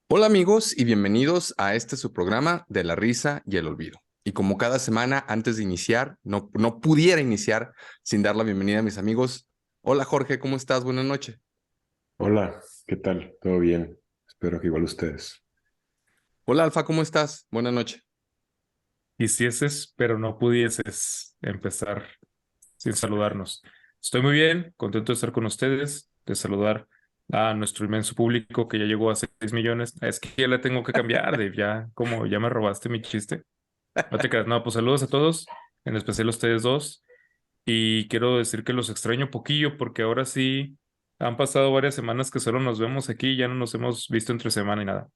Hola amigos y bienvenidos a este su programa de la risa y el olvido. Y como cada semana, antes de iniciar, no pudiera iniciar sin dar la bienvenida a mis amigos. Hola Jorge, ¿cómo estás? Buenas noches. Hola, ¿qué tal? ¿Todo bien? Espero que igual ustedes. Hola Alfa, ¿cómo estás? Buenas noches. Quisieses, pero no pudieses empezar sin saludarnos. Estoy muy bien, contento de estar con ustedes, de saludar a nuestro inmenso público que ya llegó a 6 millones. Es que ya le tengo que cambiar, Dave, ya como ya me robaste mi chiste. No te creas, no, pues saludos a todos, en especial a ustedes dos. Y quiero decir que los extraño poquillo porque ahora sí han pasado varias semanas que solo nos vemos aquí, ya no nos hemos visto entre semana y nada.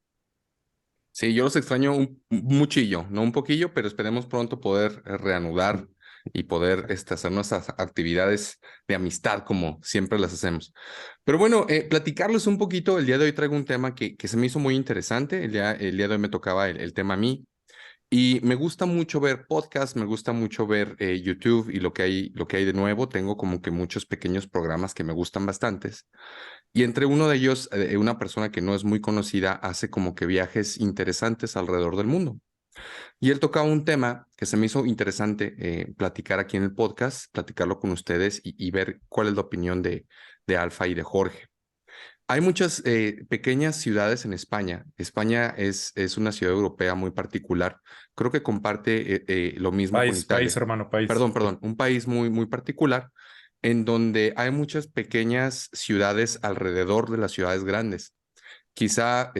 Sí, yo los extraño un muchillo, no un poquillo, pero esperemos pronto poder reanudar y poder hacer nuestras actividades de amistad como siempre las hacemos. Pero bueno, platicarles un poquito, el día de hoy traigo un tema que se me hizo muy interesante, el día de hoy me tocaba el tema a mí. Y me gusta mucho ver podcasts, me gusta mucho ver YouTube y lo que hay de nuevo. Tengo como que muchos pequeños programas que me gustan bastantes. Y entre uno de ellos, una persona que no es muy conocida hace como que viajes interesantes alrededor del mundo. Y él tocaba un tema que se me hizo interesante platicar aquí en el podcast, platicarlo con ustedes y ver cuál es la opinión de Alfa y de Jorge. Hay muchas pequeñas ciudades en España. España es una ciudad europea muy particular. Creo que comparte lo mismo con País, Italia. hermano, país. Perdón, un país muy, muy particular en donde hay muchas pequeñas ciudades alrededor de las ciudades grandes. Quizá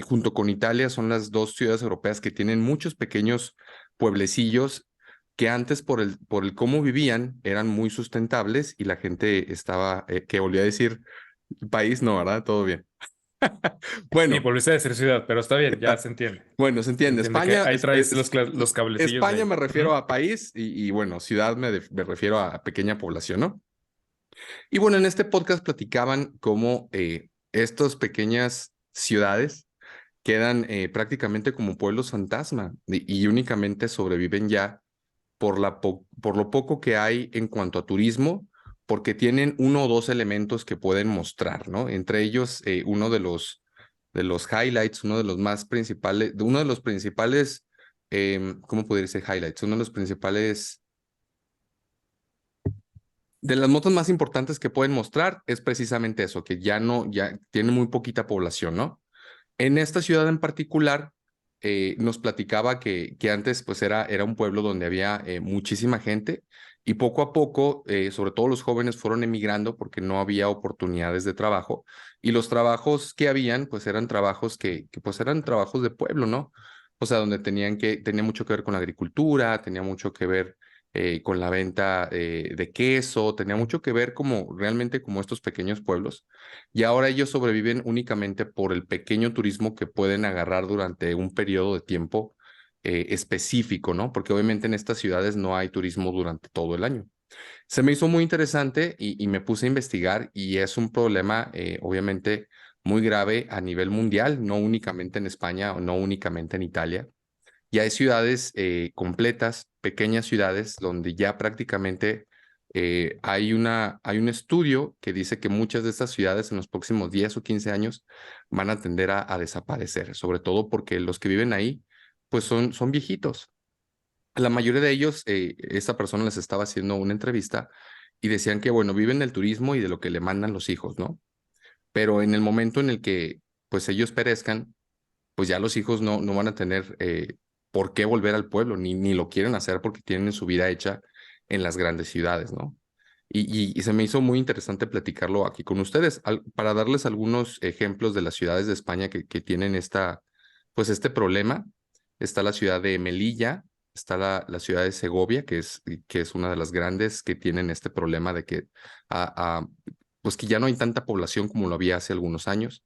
junto con Italia son las dos ciudades europeas que tienen muchos pequeños pueblecillos que antes por el cómo vivían eran muy sustentables y la gente estaba, que volvía a decir país, no, ¿verdad? Todo bien. Sí, Bueno, volviste a decir ciudad, pero está bien, ya se entiende. bueno, se Se entiende. entiende que España, ahí traes los cablecillos de España ahí. me refiero Ujú. a país y bueno, ciudad me refiero a pequeña población, ¿no? Y bueno, en este podcast platicaban cómo estas pequeñas ciudades quedan prácticamente como pueblos fantasma y únicamente sobreviven ya por lo poco que hay en cuanto a turismo, porque tienen uno o dos elementos que pueden mostrar, ¿no? Entre ellos, uno de los highlights, uno de los más principales, uno de los principales, ¿cómo podría ser highlights? Uno de los principales, de las notas más importantes que pueden mostrar es precisamente eso, que ya tiene muy poquita población, ¿no? En esta ciudad en particular, nos platicaba que antes pues era un pueblo donde había muchísima gente y poco a poco, sobre todo los jóvenes fueron emigrando porque no había oportunidades de trabajo y los trabajos que habían pues eran trabajos que pues eran trabajos de pueblo, ¿no? O sea, donde tenía mucho que ver con la agricultura, tenía mucho que ver con la venta de queso, tenía mucho que ver como realmente como estos pequeños pueblos y ahora ellos sobreviven únicamente por el pequeño turismo que pueden agarrar durante un periodo de tiempo específico, ¿no? Porque obviamente en estas ciudades no hay turismo durante todo el año. Se me hizo muy interesante y me puse a investigar y es un problema obviamente muy grave a nivel mundial, no únicamente en España o no únicamente en Italia. Y hay ciudades completas, pequeñas ciudades, donde ya prácticamente hay un estudio que dice que muchas de estas ciudades en los próximos 10 o 15 años van a tender a desaparecer, sobre todo porque los que viven ahí, pues son viejitos. La mayoría de ellos, esta persona les estaba haciendo una entrevista y decían que, bueno, viven del turismo y de lo que le mandan los hijos, ¿no? Pero en el momento en el que, pues ellos perezcan, pues ya los hijos no van a tener por qué volver al pueblo, ni lo quieren hacer porque tienen su vida hecha en las grandes ciudades, ¿no? Y se me hizo muy interesante platicarlo aquí con ustedes, para darles algunos ejemplos de las ciudades de España que tienen pues este problema. Está la ciudad de Melilla, está la ciudad de Segovia, que es una de las grandes que tienen este problema de que, ah, ah, pues que ya no hay tanta población como lo había hace algunos años.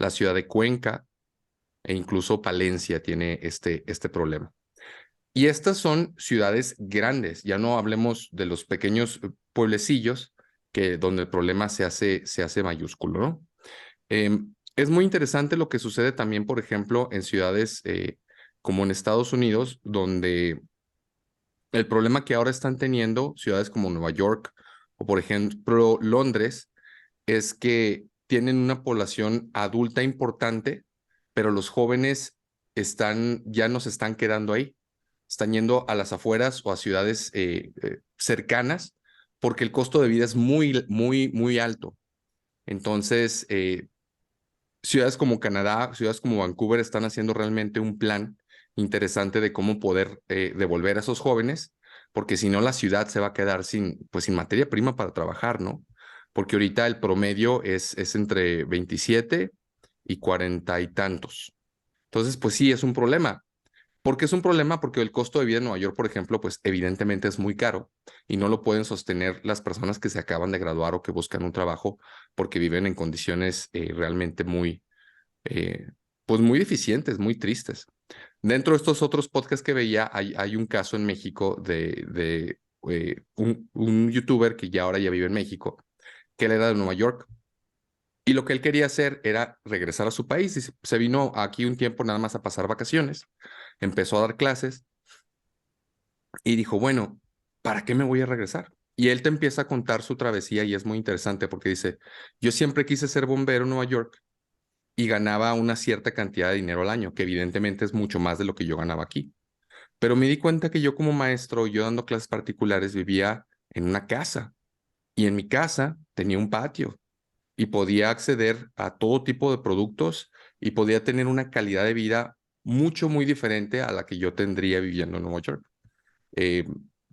La ciudad de Cuenca, e incluso Palencia tiene este problema. Y estas son ciudades grandes, ya no hablemos de los pequeños pueblecillos donde el problema se hace mayúsculo, ¿no? Es muy interesante lo que sucede también, por ejemplo, en ciudades como en Estados Unidos, donde el problema que ahora están teniendo ciudades como Nueva York o, por ejemplo, Londres, es que tienen una población adulta importante, pero los jóvenes ya no se están quedando ahí. Están yendo a las afueras o a ciudades cercanas porque el costo de vida es muy, muy, muy alto. Entonces, ciudades como Canadá, ciudades como Vancouver están haciendo realmente un plan interesante de cómo poder devolver a esos jóvenes, porque si no la ciudad se va a quedar pues, sin materia prima para trabajar, ¿no? Porque ahorita el promedio es entre 27 y 40 y tantos. Entonces, pues sí, es un problema. ¿Por qué es un problema? Porque el costo de vida en Nueva York, por ejemplo, pues evidentemente es muy caro y no lo pueden sostener las personas que se acaban de graduar o que buscan un trabajo porque viven en condiciones realmente eh, pues muy deficientes, muy tristes. Dentro de estos otros podcasts que veía, hay un caso en México de un youtuber que ya ahora ya vive en México, que él era de Nueva York. Y lo que él quería hacer era regresar a su país. Y se vino aquí un tiempo nada más a pasar vacaciones. Empezó a dar clases y dijo, bueno, ¿para qué me voy a regresar? Y él te empieza a contar su travesía y es muy interesante porque dice, yo siempre quise ser bombero en Nueva York y ganaba una cierta cantidad de dinero al año, que evidentemente es mucho más de lo que yo ganaba aquí. Pero me di cuenta que yo como maestro, yo dando clases particulares, vivía en una casa y en mi casa tenía un patio y podía acceder a todo tipo de productos y podía tener una calidad de vida mucho, muy diferente a la que yo tendría viviendo en Nueva York. Eh,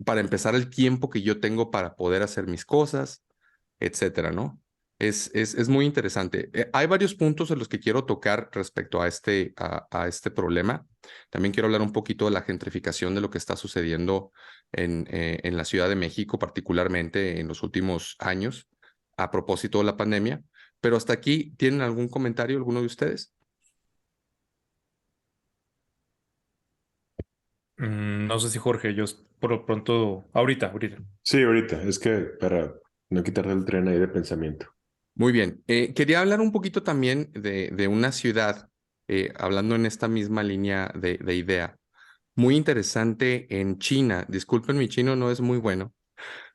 para empezar, el tiempo que yo tengo para poder hacer mis cosas, etcétera, ¿no? Es muy interesante. Hay varios puntos en los que quiero tocar respecto a este problema. También quiero hablar un poquito de la gentrificación de lo que está sucediendo en la Ciudad de México, particularmente en los últimos años, a propósito de la pandemia. Pero hasta aquí, ¿tienen algún comentario, alguno de ustedes? No sé si Jorge, yo por lo pronto, ahorita. Sí, ahorita, es que para no quitarte el tren ahí de pensamiento. Muy bien. Quería hablar un poquito también de una ciudad, hablando en esta misma línea de idea, muy interesante en China. Disculpen, mi chino no es muy bueno,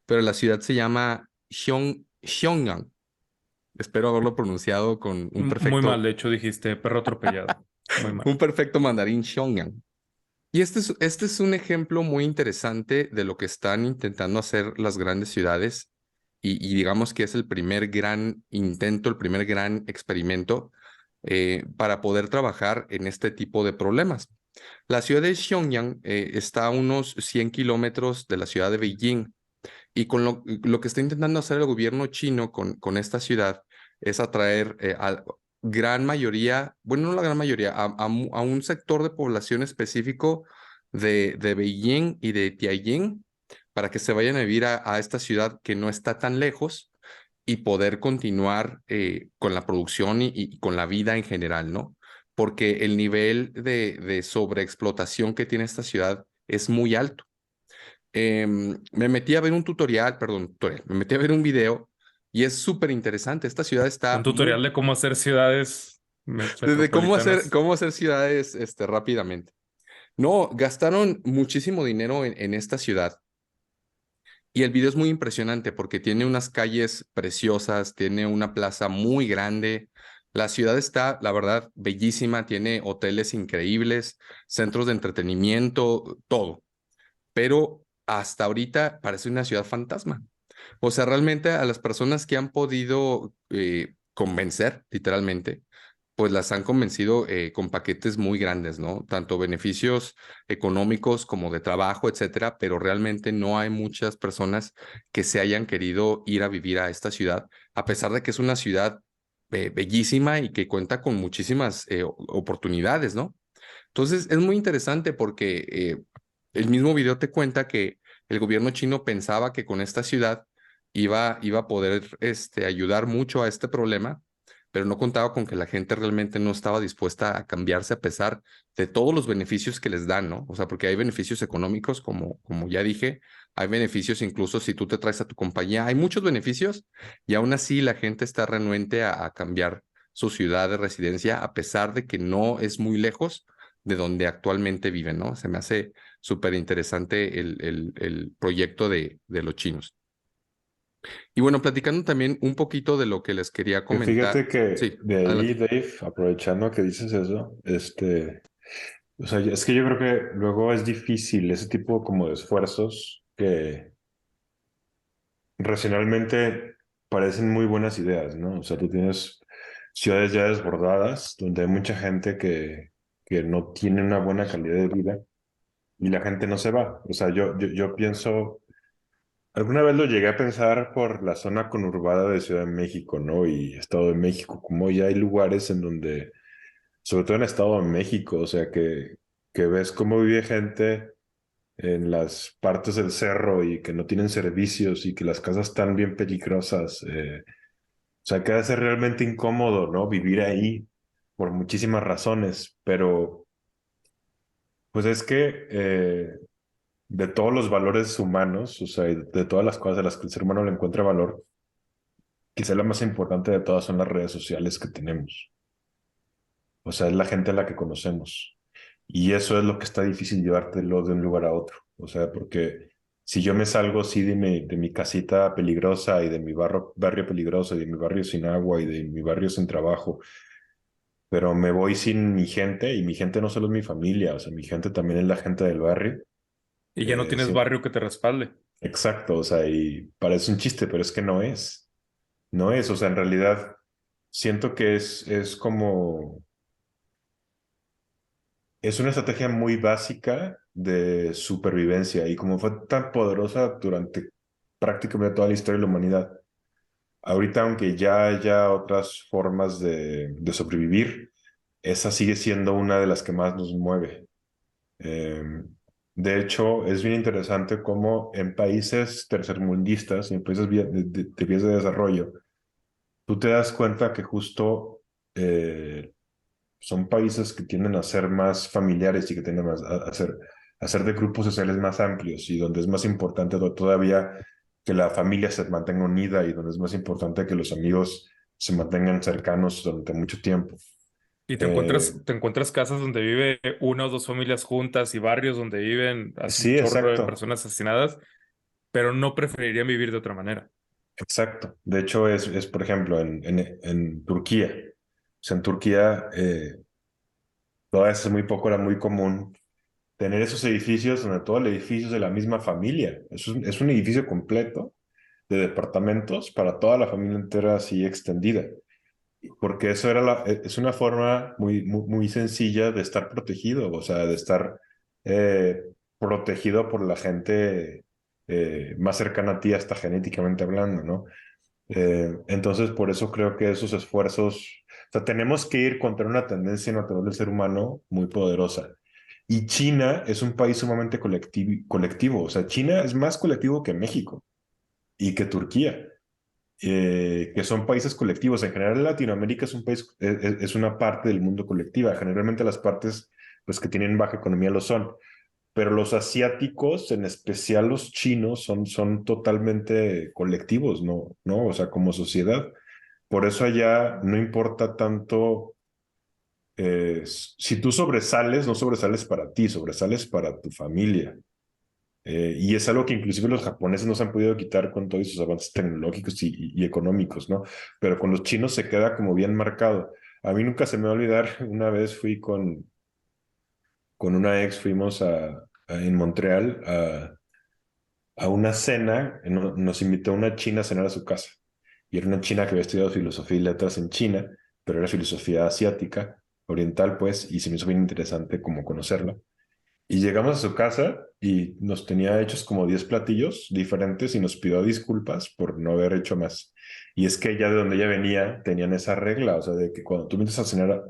pero la ciudad se llama Xiong'an. Espero haberlo pronunciado con Muy mal, de hecho dijiste perro atropellado. Muy mal. un perfecto mandarín, Xiong'an. Y este es un ejemplo muy interesante de lo que están intentando hacer las grandes ciudades y digamos que es el primer gran intento, el primer gran experimento para poder trabajar en este tipo de problemas. La ciudad de Xiong'an está a unos 100 kilómetros de la ciudad de Beijing y con lo que está intentando hacer el gobierno chino con esta ciudad es atraer a gran mayoría, bueno, no la gran mayoría, a un sector de población específico de Beijing y de Tianjin para que se vayan a vivir a esta ciudad que no está tan lejos y poder continuar con la producción y con la vida en general, ¿no? Porque el nivel de sobreexplotación que tiene esta ciudad es muy alto. Me metí a ver un me metí a ver un video y es súper interesante. Esta ciudad Un está tutorial de cómo hacer ciudades desde metropolitanas. cómo hacer ciudades rápidamente. No, gastaron muchísimo dinero en esta ciudad y el video es muy impresionante porque tiene unas calles preciosas, tiene una plaza muy grande. La ciudad está, la verdad, bellísima, tiene hoteles increíbles, centros de entretenimiento, todo. Pero hasta ahorita parece una ciudad fantasma. O sea, realmente a las personas que han podido convencer, literalmente, pues las han convencido con paquetes muy grandes, ¿no? Tanto beneficios económicos como de trabajo, etcétera, pero realmente no hay muchas personas que se hayan querido ir a vivir a esta ciudad, a pesar de que es una ciudad bellísima y que cuenta con muchísimas oportunidades, ¿no? Entonces, es muy interesante porque el mismo video te cuenta que el gobierno chino pensaba que con esta ciudad iba a poder ayudar mucho a este problema, pero no contaba con que la gente realmente no estaba dispuesta a cambiarse a pesar de todos los beneficios que les dan, ¿no? O sea, porque hay beneficios económicos, como ya dije, hay beneficios incluso si tú te traes a tu compañía, hay muchos beneficios y aún así la gente está renuente a cambiar su ciudad de residencia a pesar de que no es muy lejos de donde actualmente viven, ¿no? Se me hace súper interesante el proyecto de los chinos. Y bueno, platicando también un poquito de lo que les quería Que comentar. fíjate que Sí, de ahí, adelante. Dave, aprovechando que dices eso, o sea, es que yo creo que luego es difícil ese tipo como de esfuerzos que racionalmente parecen muy buenas ideas, ¿no? O sea, tú tienes ciudades ya desbordadas donde hay mucha gente que no tiene una buena calidad de vida y la gente no se va. O sea, yo pienso, alguna vez lo llegué a pensar por la zona conurbada de Ciudad de México, ¿no? Y Estado de México, como ya hay lugares en donde, sobre todo en Estado de México, o sea, que ves cómo vive gente en las partes del cerro y que no tienen servicios y que las casas están bien peligrosas. O sea, que debe ser realmente incómodo, ¿no? Vivir ahí por muchísimas razones, pero pues es que de todos los valores humanos, o sea, y de todas las cosas a las que el ser humano le encuentra valor, quizá la más importante de todas son las redes sociales que tenemos. O sea, es la gente a la que conocemos. Y eso es lo que está difícil llevártelo de un lugar a otro. O sea, porque si yo me salgo, sí, de mi casita peligrosa y de mi barrio peligroso y de mi barrio sin agua y de mi barrio sin trabajo, pero me voy sin mi gente y mi gente no solo es mi familia, o sea, mi gente también es la gente del barrio. Y ya no tienes Sí, barrio que te respalde. exacto, o sea, y parece un chiste, pero es que no es. No es, o sea, en realidad siento que es como es una estrategia muy básica de supervivencia y como fue tan poderosa durante prácticamente toda la historia de la humanidad, ahorita aunque ya haya otras formas de sobrevivir, esa sigue siendo una de las que más nos mueve. Eh, de hecho, es bien interesante cómo en países tercermundistas y en países de vías de desarrollo, tú te das cuenta que justo son países que tienden a ser más familiares y que tienden a ser de grupos sociales más amplios y donde es más importante todavía que la familia se mantenga unida y donde es más importante que los amigos se mantengan cercanos durante mucho tiempo. Y Eh, te encuentras casas donde vive una o dos familias juntas y barrios donde viven así un sí, chorro de exacto, personas asesinadas, pero no preferirían vivir de otra manera. exacto. De hecho, por ejemplo, en Turquía. O sea, en Turquía, todavía hace muy poco era muy común tener esos edificios donde todo el edificio es de la misma familia. Es un edificio completo de departamentos para toda la familia entera así extendida. Porque eso era es una forma muy sencilla de estar protegido, o sea, de estar eh, protegido por la gente más cercana a ti, hasta genéticamente hablando, ¿no? Entonces, por eso creo que esos esfuerzos, o sea, tenemos que ir contra una tendencia natural del ser humano muy poderosa. Y China es un país sumamente colectivo, o sea, China es más colectivo que México y que Turquía, que son países colectivos. En general, Latinoamérica es un país, es una parte del mundo colectiva. Generalmente las partes pues, que tienen baja economía lo son, pero los asiáticos, en especial los chinos, son totalmente colectivos, ¿no? ¿No? O sea, como sociedad. Por eso allá no importa tanto, si tú sobresales, no sobresales para ti, sobresales para tu familia. Y es algo que inclusive los japoneses no se han podido quitar con todos sus avances tecnológicos y económicos, ¿no? Pero con los chinos se queda como bien marcado. A mí nunca se me va a olvidar, una vez fui con una ex, fuimos en Montreal a una cena, nos invitó una china a cenar a su casa. Y era una china que había estudiado filosofía y letras en China, pero era filosofía asiática, oriental, pues, y se me hizo bien interesante como conocerla. Y llegamos a su casa y nos tenía hechos como 10 platillos diferentes y nos pidió disculpas por no haber hecho más. Y es que ya de donde ella venía tenían esa regla, o sea, de que cuando tú vienes a cenar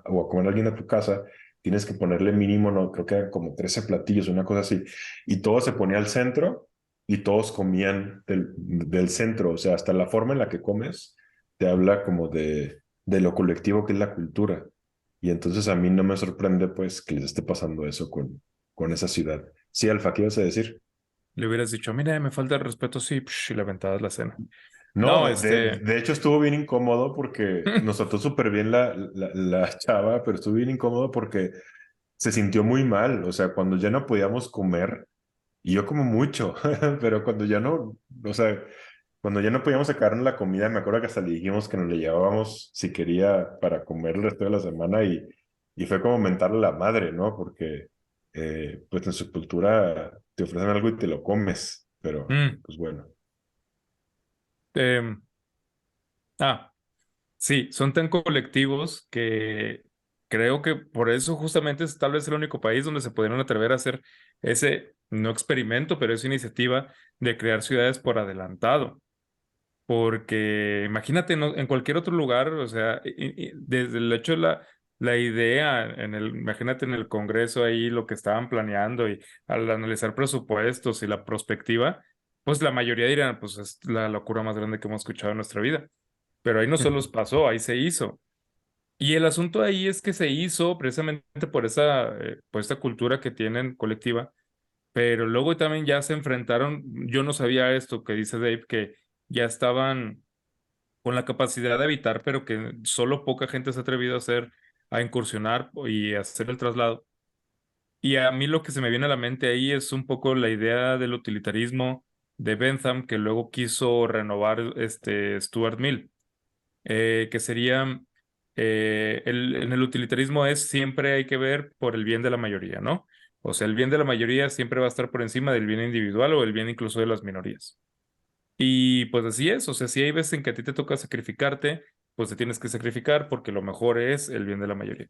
o a comer a alguien a tu casa, tienes que ponerle mínimo, no, creo que eran como 13 platillos, una cosa así. Y todo se ponía al centro y todos comían del centro, o sea, hasta la forma en la que comes te habla como de lo colectivo que es la cultura. Y entonces a mí no me sorprende pues que les esté pasando eso con esa ciudad. Sí, Alfa, ¿qué ibas a decir? Le hubieras dicho, mira, me falta el respeto, sí, y le aventabas la cena. No, No, de hecho estuvo bien incómodo porque nos trató súper bien la chava, pero estuvo bien incómodo porque se sintió muy mal. O sea, cuando ya no podíamos comer, y yo como mucho, pero cuando ya no, o sea, Cuando ya no podíamos sacarnos la comida, me acuerdo que hasta le dijimos que nos le llevábamos si quería para comer el resto de la semana y fue como mentarle a la madre, ¿no? Porque pues en su cultura te ofrecen algo y te lo comes, pero Mm, pues bueno. em, sí, son tan colectivos que creo que por eso justamente es tal vez el único país donde se pudieron atrever a hacer ese, no experimento, pero esa iniciativa de crear ciudades por adelantado. Porque imagínate, en cualquier otro lugar, o sea, desde el hecho de la idea, imagínate en el Congreso ahí lo que estaban planeando y al analizar presupuestos y la prospectiva, pues la mayoría dirán, pues es la locura más grande que hemos escuchado en nuestra vida. Pero ahí no solo pasó, ahí se hizo. Y el asunto ahí es que se hizo precisamente por esta cultura que tienen colectiva, pero luego también ya se enfrentaron, yo no sabía esto que dice Dave, que ya estaban con la capacidad de evitar, pero que solo poca gente se ha atrevido a incursionar y a hacer el traslado. Y a mí lo que se me viene a la mente ahí es un poco la idea del utilitarismo de Bentham, que luego quiso renovar Stuart Mill, que sería, en el utilitarismo es siempre hay que ver por el bien de la mayoría, ¿no? O sea, el bien de la mayoría siempre va a estar por encima del bien individual o el bien incluso de las minorías. Y pues así es, o sea, si hay veces en que a ti te toca sacrificarte, pues te tienes que sacrificar porque lo mejor es el bien de la mayoría.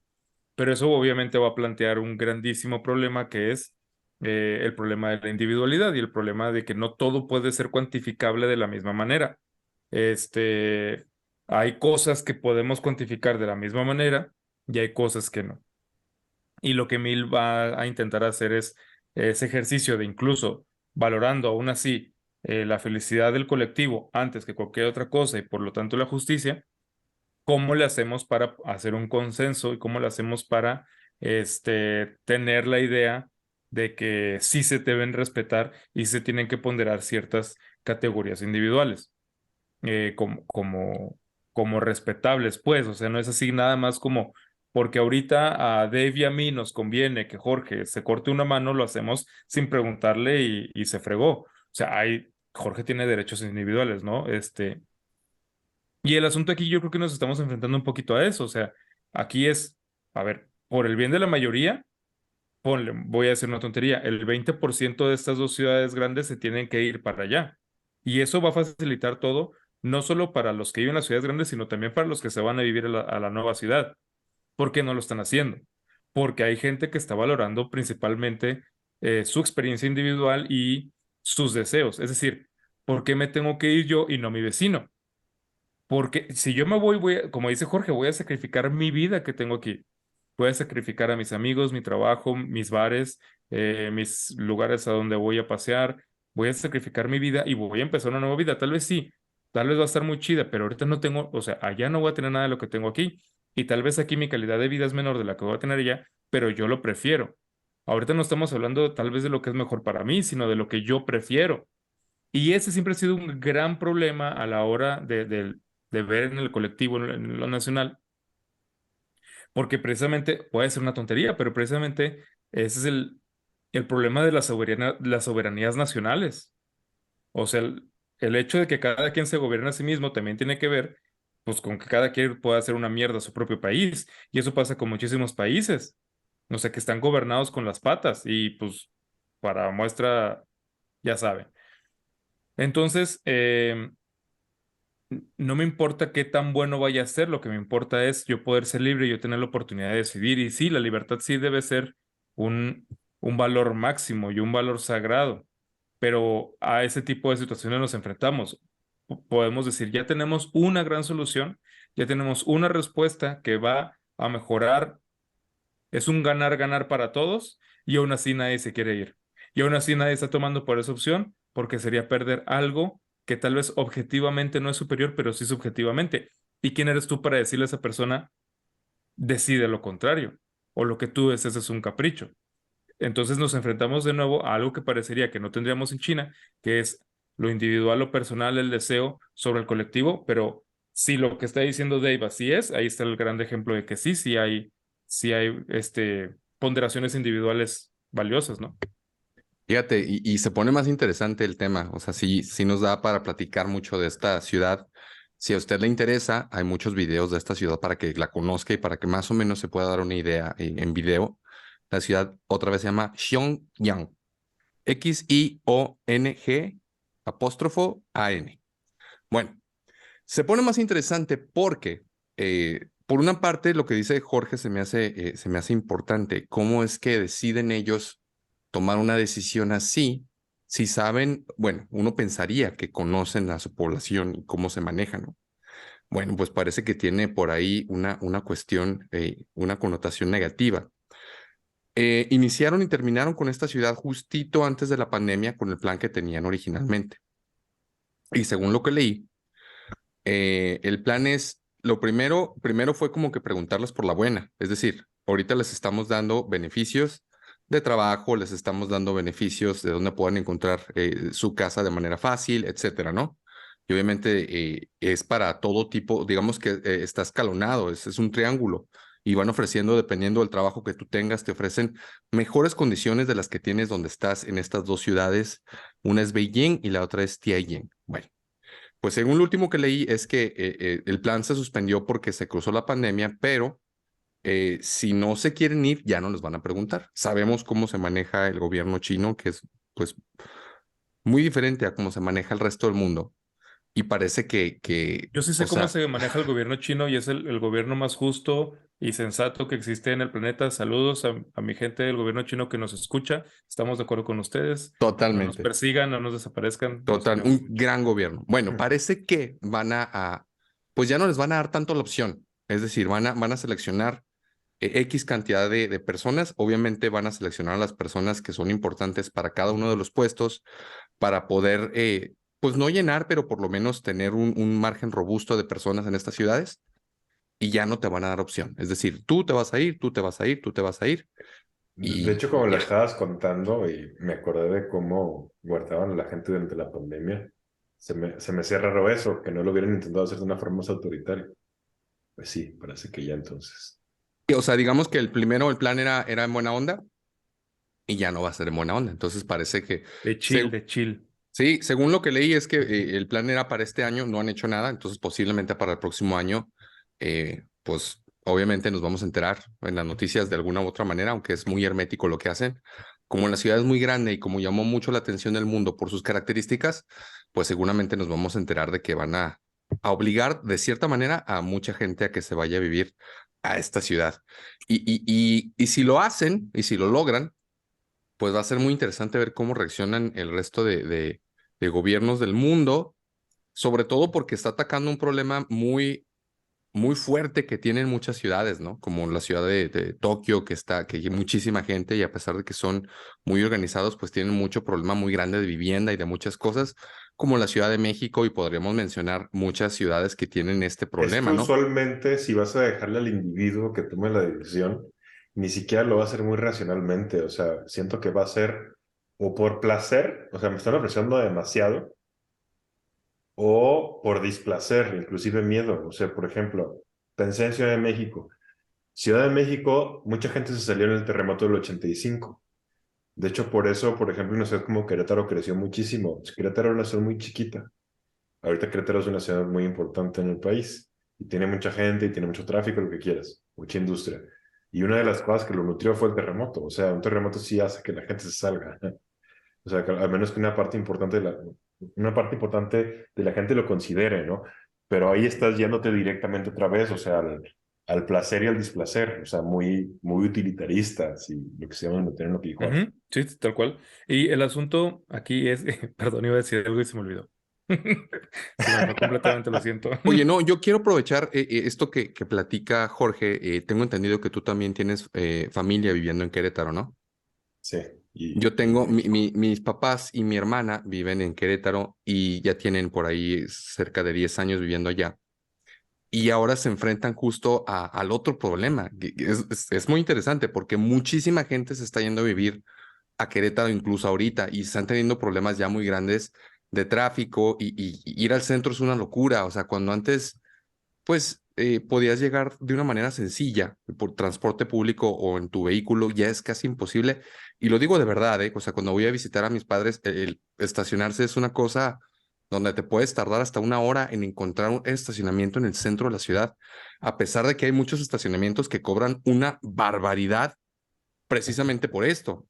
Pero eso obviamente va a plantear un grandísimo problema que es el problema de la individualidad y el problema de que no todo puede ser cuantificable de la misma manera. Este, hay cosas que podemos cuantificar de la misma manera y hay cosas que no. Y lo que Mill va a intentar hacer es ese ejercicio de incluso valorando aún así la felicidad del colectivo antes que cualquier otra cosa y por lo tanto la justicia, ¿cómo le hacemos para hacer un consenso y cómo le hacemos para tener la idea de que sí se deben respetar y se tienen que ponderar ciertas categorías individuales como respetables, pues? O sea, no es así nada más como porque ahorita a Dave y a mí nos conviene que Jorge se corte una mano, lo hacemos sin preguntarle y se fregó. O sea, Jorge tiene derechos individuales, ¿no? Y el asunto aquí yo creo que nos estamos enfrentando un poquito a eso. O sea, aquí es, a ver, por el bien de la mayoría, ponle, voy a decir una tontería, el 20% de estas dos ciudades grandes se tienen que ir para allá. Y eso va a facilitar todo, no solo para los que viven en las ciudades grandes, sino también para los que se van a vivir a la nueva ciudad. ¿Por qué no lo están haciendo? Porque hay gente que está valorando principalmente su experiencia individual y sus deseos. Es decir, ¿por qué me tengo que ir yo y no mi vecino? Porque si yo me como dice Jorge, voy a sacrificar mi vida que tengo aquí. Voy a sacrificar a mis amigos, mi trabajo, mis bares, mis lugares a donde voy a pasear. Voy a sacrificar mi vida y voy a empezar una nueva vida. Tal vez sí, tal vez va a estar muy chida, pero ahorita no tengo, o sea, allá no voy a tener nada de lo que tengo aquí. Y tal vez aquí mi calidad de vida es menor de la que voy a tener allá, pero yo lo prefiero. Ahorita no estamos hablando tal vez de lo que es mejor para mí, sino de lo que yo prefiero. Y ese siempre ha sido un gran problema a la hora de ver en el colectivo, en lo nacional, porque precisamente, puede ser una tontería, pero precisamente ese es el problema de las soberanías nacionales. O sea, el hecho de que cada quien se gobierne a sí mismo también tiene que ver, pues, con que cada quien pueda hacer una mierda a su propio país. Y eso pasa con muchísimos países. O sea, que están gobernados con las patas y, pues, para muestra, ya saben. Entonces, no me importa qué tan bueno vaya a ser, lo que me importa es yo poder ser libre y yo tener la oportunidad de decidir. Y sí, la libertad sí debe ser un, un valor máximo y un valor sagrado, pero a ese tipo de situaciones nos enfrentamos. Podemos decir, ya tenemos una gran solución, ya tenemos una respuesta que va a mejorar, es un ganar-ganar para todos y aún así nadie se quiere ir. Y aún así nadie está tomando por esa opción porque sería perder algo que tal vez objetivamente no es superior, pero sí subjetivamente. ¿Y quién eres tú para decirle a esa persona, decide lo contrario? O lo que tú deseas es un capricho. Entonces nos enfrentamos de nuevo a algo que parecería que no tendríamos en China, que es lo individual, lo personal, el deseo sobre el colectivo, pero si lo que está diciendo Dave así es, ahí está el gran ejemplo de que sí hay ponderaciones individuales valiosas, ¿no? Fíjate, y se pone más interesante el tema. O sea, sí nos da para platicar mucho de esta ciudad. Si a usted le interesa, hay muchos videos de esta ciudad para que la conozca y para que más o menos se pueda dar una idea en video. La ciudad otra vez se llama Xiong Xiong apóstrofo A-N. Bueno, se pone más interesante porque, por una parte, lo que dice Jorge se me hace importante. ¿Cómo es que deciden ellos tomar una decisión así? Si saben, bueno, uno pensaría que conocen a su población y cómo se manejan, ¿no? Bueno, pues parece que tiene por ahí una cuestión, una connotación negativa. Iniciaron y terminaron con esta ciudad justito antes de la pandemia con el plan que tenían originalmente. Y según lo que leí, el plan es, primero fue como que preguntarles por la buena, es decir, ahorita les estamos dando beneficios de trabajo, les estamos dando beneficios de donde puedan encontrar su casa de manera fácil, etcétera, ¿no? Y obviamente es para todo tipo, digamos que está escalonado, es un triángulo y van ofreciendo, dependiendo del trabajo que tú tengas, te ofrecen mejores condiciones de las que tienes donde estás en estas dos ciudades. Una es Beijing y la otra es Tianjin. Bueno. Pues según lo último que leí es que el plan se suspendió porque se cruzó la pandemia, pero si no se quieren ir, ya no les van a preguntar. Sabemos cómo se maneja el gobierno chino, que es pues muy diferente a cómo se maneja el resto del mundo. Y parece Yo sí o sé cómo sea, se maneja el gobierno chino y es el gobierno más justo y sensato que existe en el planeta. Saludos a mi gente del gobierno chino que nos escucha. Estamos de acuerdo con ustedes. No nos totalmente, persigan, no nos desaparezcan. Los queremos un mucho. gran gobierno. Bueno, parece que van pues ya no les van a dar tanto la opción. Es decir, van a seleccionar X cantidad de personas. Obviamente van a seleccionar a las personas que son importantes para cada uno de los puestos para poder, pues no llenar, pero por lo menos tener un margen robusto de personas en estas ciudades y ya no te van a dar opción. Es decir, tú te vas a ir, tú te vas a ir, tú te vas a ir De hecho, y como lo ya. estabas contando y me acordé de cómo guardaban a la gente durante la pandemia, se me hacía raro eso, que no lo hubieran intentado hacer de una forma más autoritaria. Pues sí, parece que ya entonces. O sea, digamos que el plan era en buena onda y ya no va a ser en buena onda. Entonces parece que, De chill, se- de chill. sí, según lo que leí es que el plan era para este año, no han hecho nada, entonces posiblemente para el próximo año, pues obviamente nos vamos a enterar en las noticias de alguna u otra manera, aunque es muy hermético lo que hacen. Como la ciudad es muy grande y como llamó mucho la atención del mundo por sus características, pues seguramente nos vamos a enterar de que van a obligar de cierta manera a mucha gente a que se vaya a vivir a esta ciudad. Y si lo hacen y si lo logran, pues va a ser muy interesante ver cómo reaccionan el resto de gobiernos del mundo, sobre todo porque está atacando un problema muy fuerte que tienen muchas ciudades, ¿no? Como la ciudad de Tokio, que hay muchísima gente y a pesar de que son muy organizados, pues tienen mucho problema muy grande de vivienda y de muchas cosas, como la Ciudad de México y podríamos mencionar muchas ciudades que tienen este Es que problema, ¿no? usualmente si vas a dejarle al individuo que tome la decisión, ni siquiera lo va a hacer muy racionalmente. O sea, siento que va a ser o por placer, o sea, me están ofreciendo demasiado, o por displacer, inclusive miedo. O sea, por ejemplo, pensé en Ciudad de México. Ciudad de México, mucha gente se salió en el terremoto del 85. De hecho, por eso, por ejemplo, una ciudad como Querétaro creció muchísimo. Querétaro era una ciudad muy chiquita. Ahorita Querétaro es una ciudad muy importante en el país y tiene mucha gente y tiene mucho tráfico, lo que quieras, mucha industria. Y una de las cosas que lo nutrió fue el terremoto. O sea, un terremoto sí hace que la gente se salga. O sea, que al menos que una parte importante de la gente lo considere, ¿no? Pero ahí estás yéndote directamente otra vez, o sea, al placer y al displacer, o sea, muy utilitaristas y lo que se llama meter en lo que dijo Arthur. Ujú, sí, tal cual. Y el asunto aquí es, perdón, iba a decir algo y se me olvidó. Se me fue completamente, lo siento. Oye, no, yo quiero aprovechar esto que platica Jorge. Tengo entendido que tú también tienes familia viviendo en Querétaro, ¿no? Sí, Yo tengo, mis papás y mi hermana viven en Querétaro y ya tienen por ahí cerca de 10 años viviendo allá. Y ahora se enfrentan justo al otro problema. Que es muy interesante porque muchísima gente se está yendo a vivir a Querétaro incluso ahorita y están teniendo problemas ya muy grandes de tráfico y ir al centro es una locura. O sea, cuando antes pues podías llegar de una manera sencilla por transporte público o en tu vehículo, ya es casi imposible. Y lo digo de verdad, o sea, cuando voy a visitar a mis padres, el estacionarse es una cosa donde te puedes tardar hasta una hora en encontrar un estacionamiento en el centro de la ciudad, a pesar de que hay muchos estacionamientos que cobran una barbaridad precisamente por esto.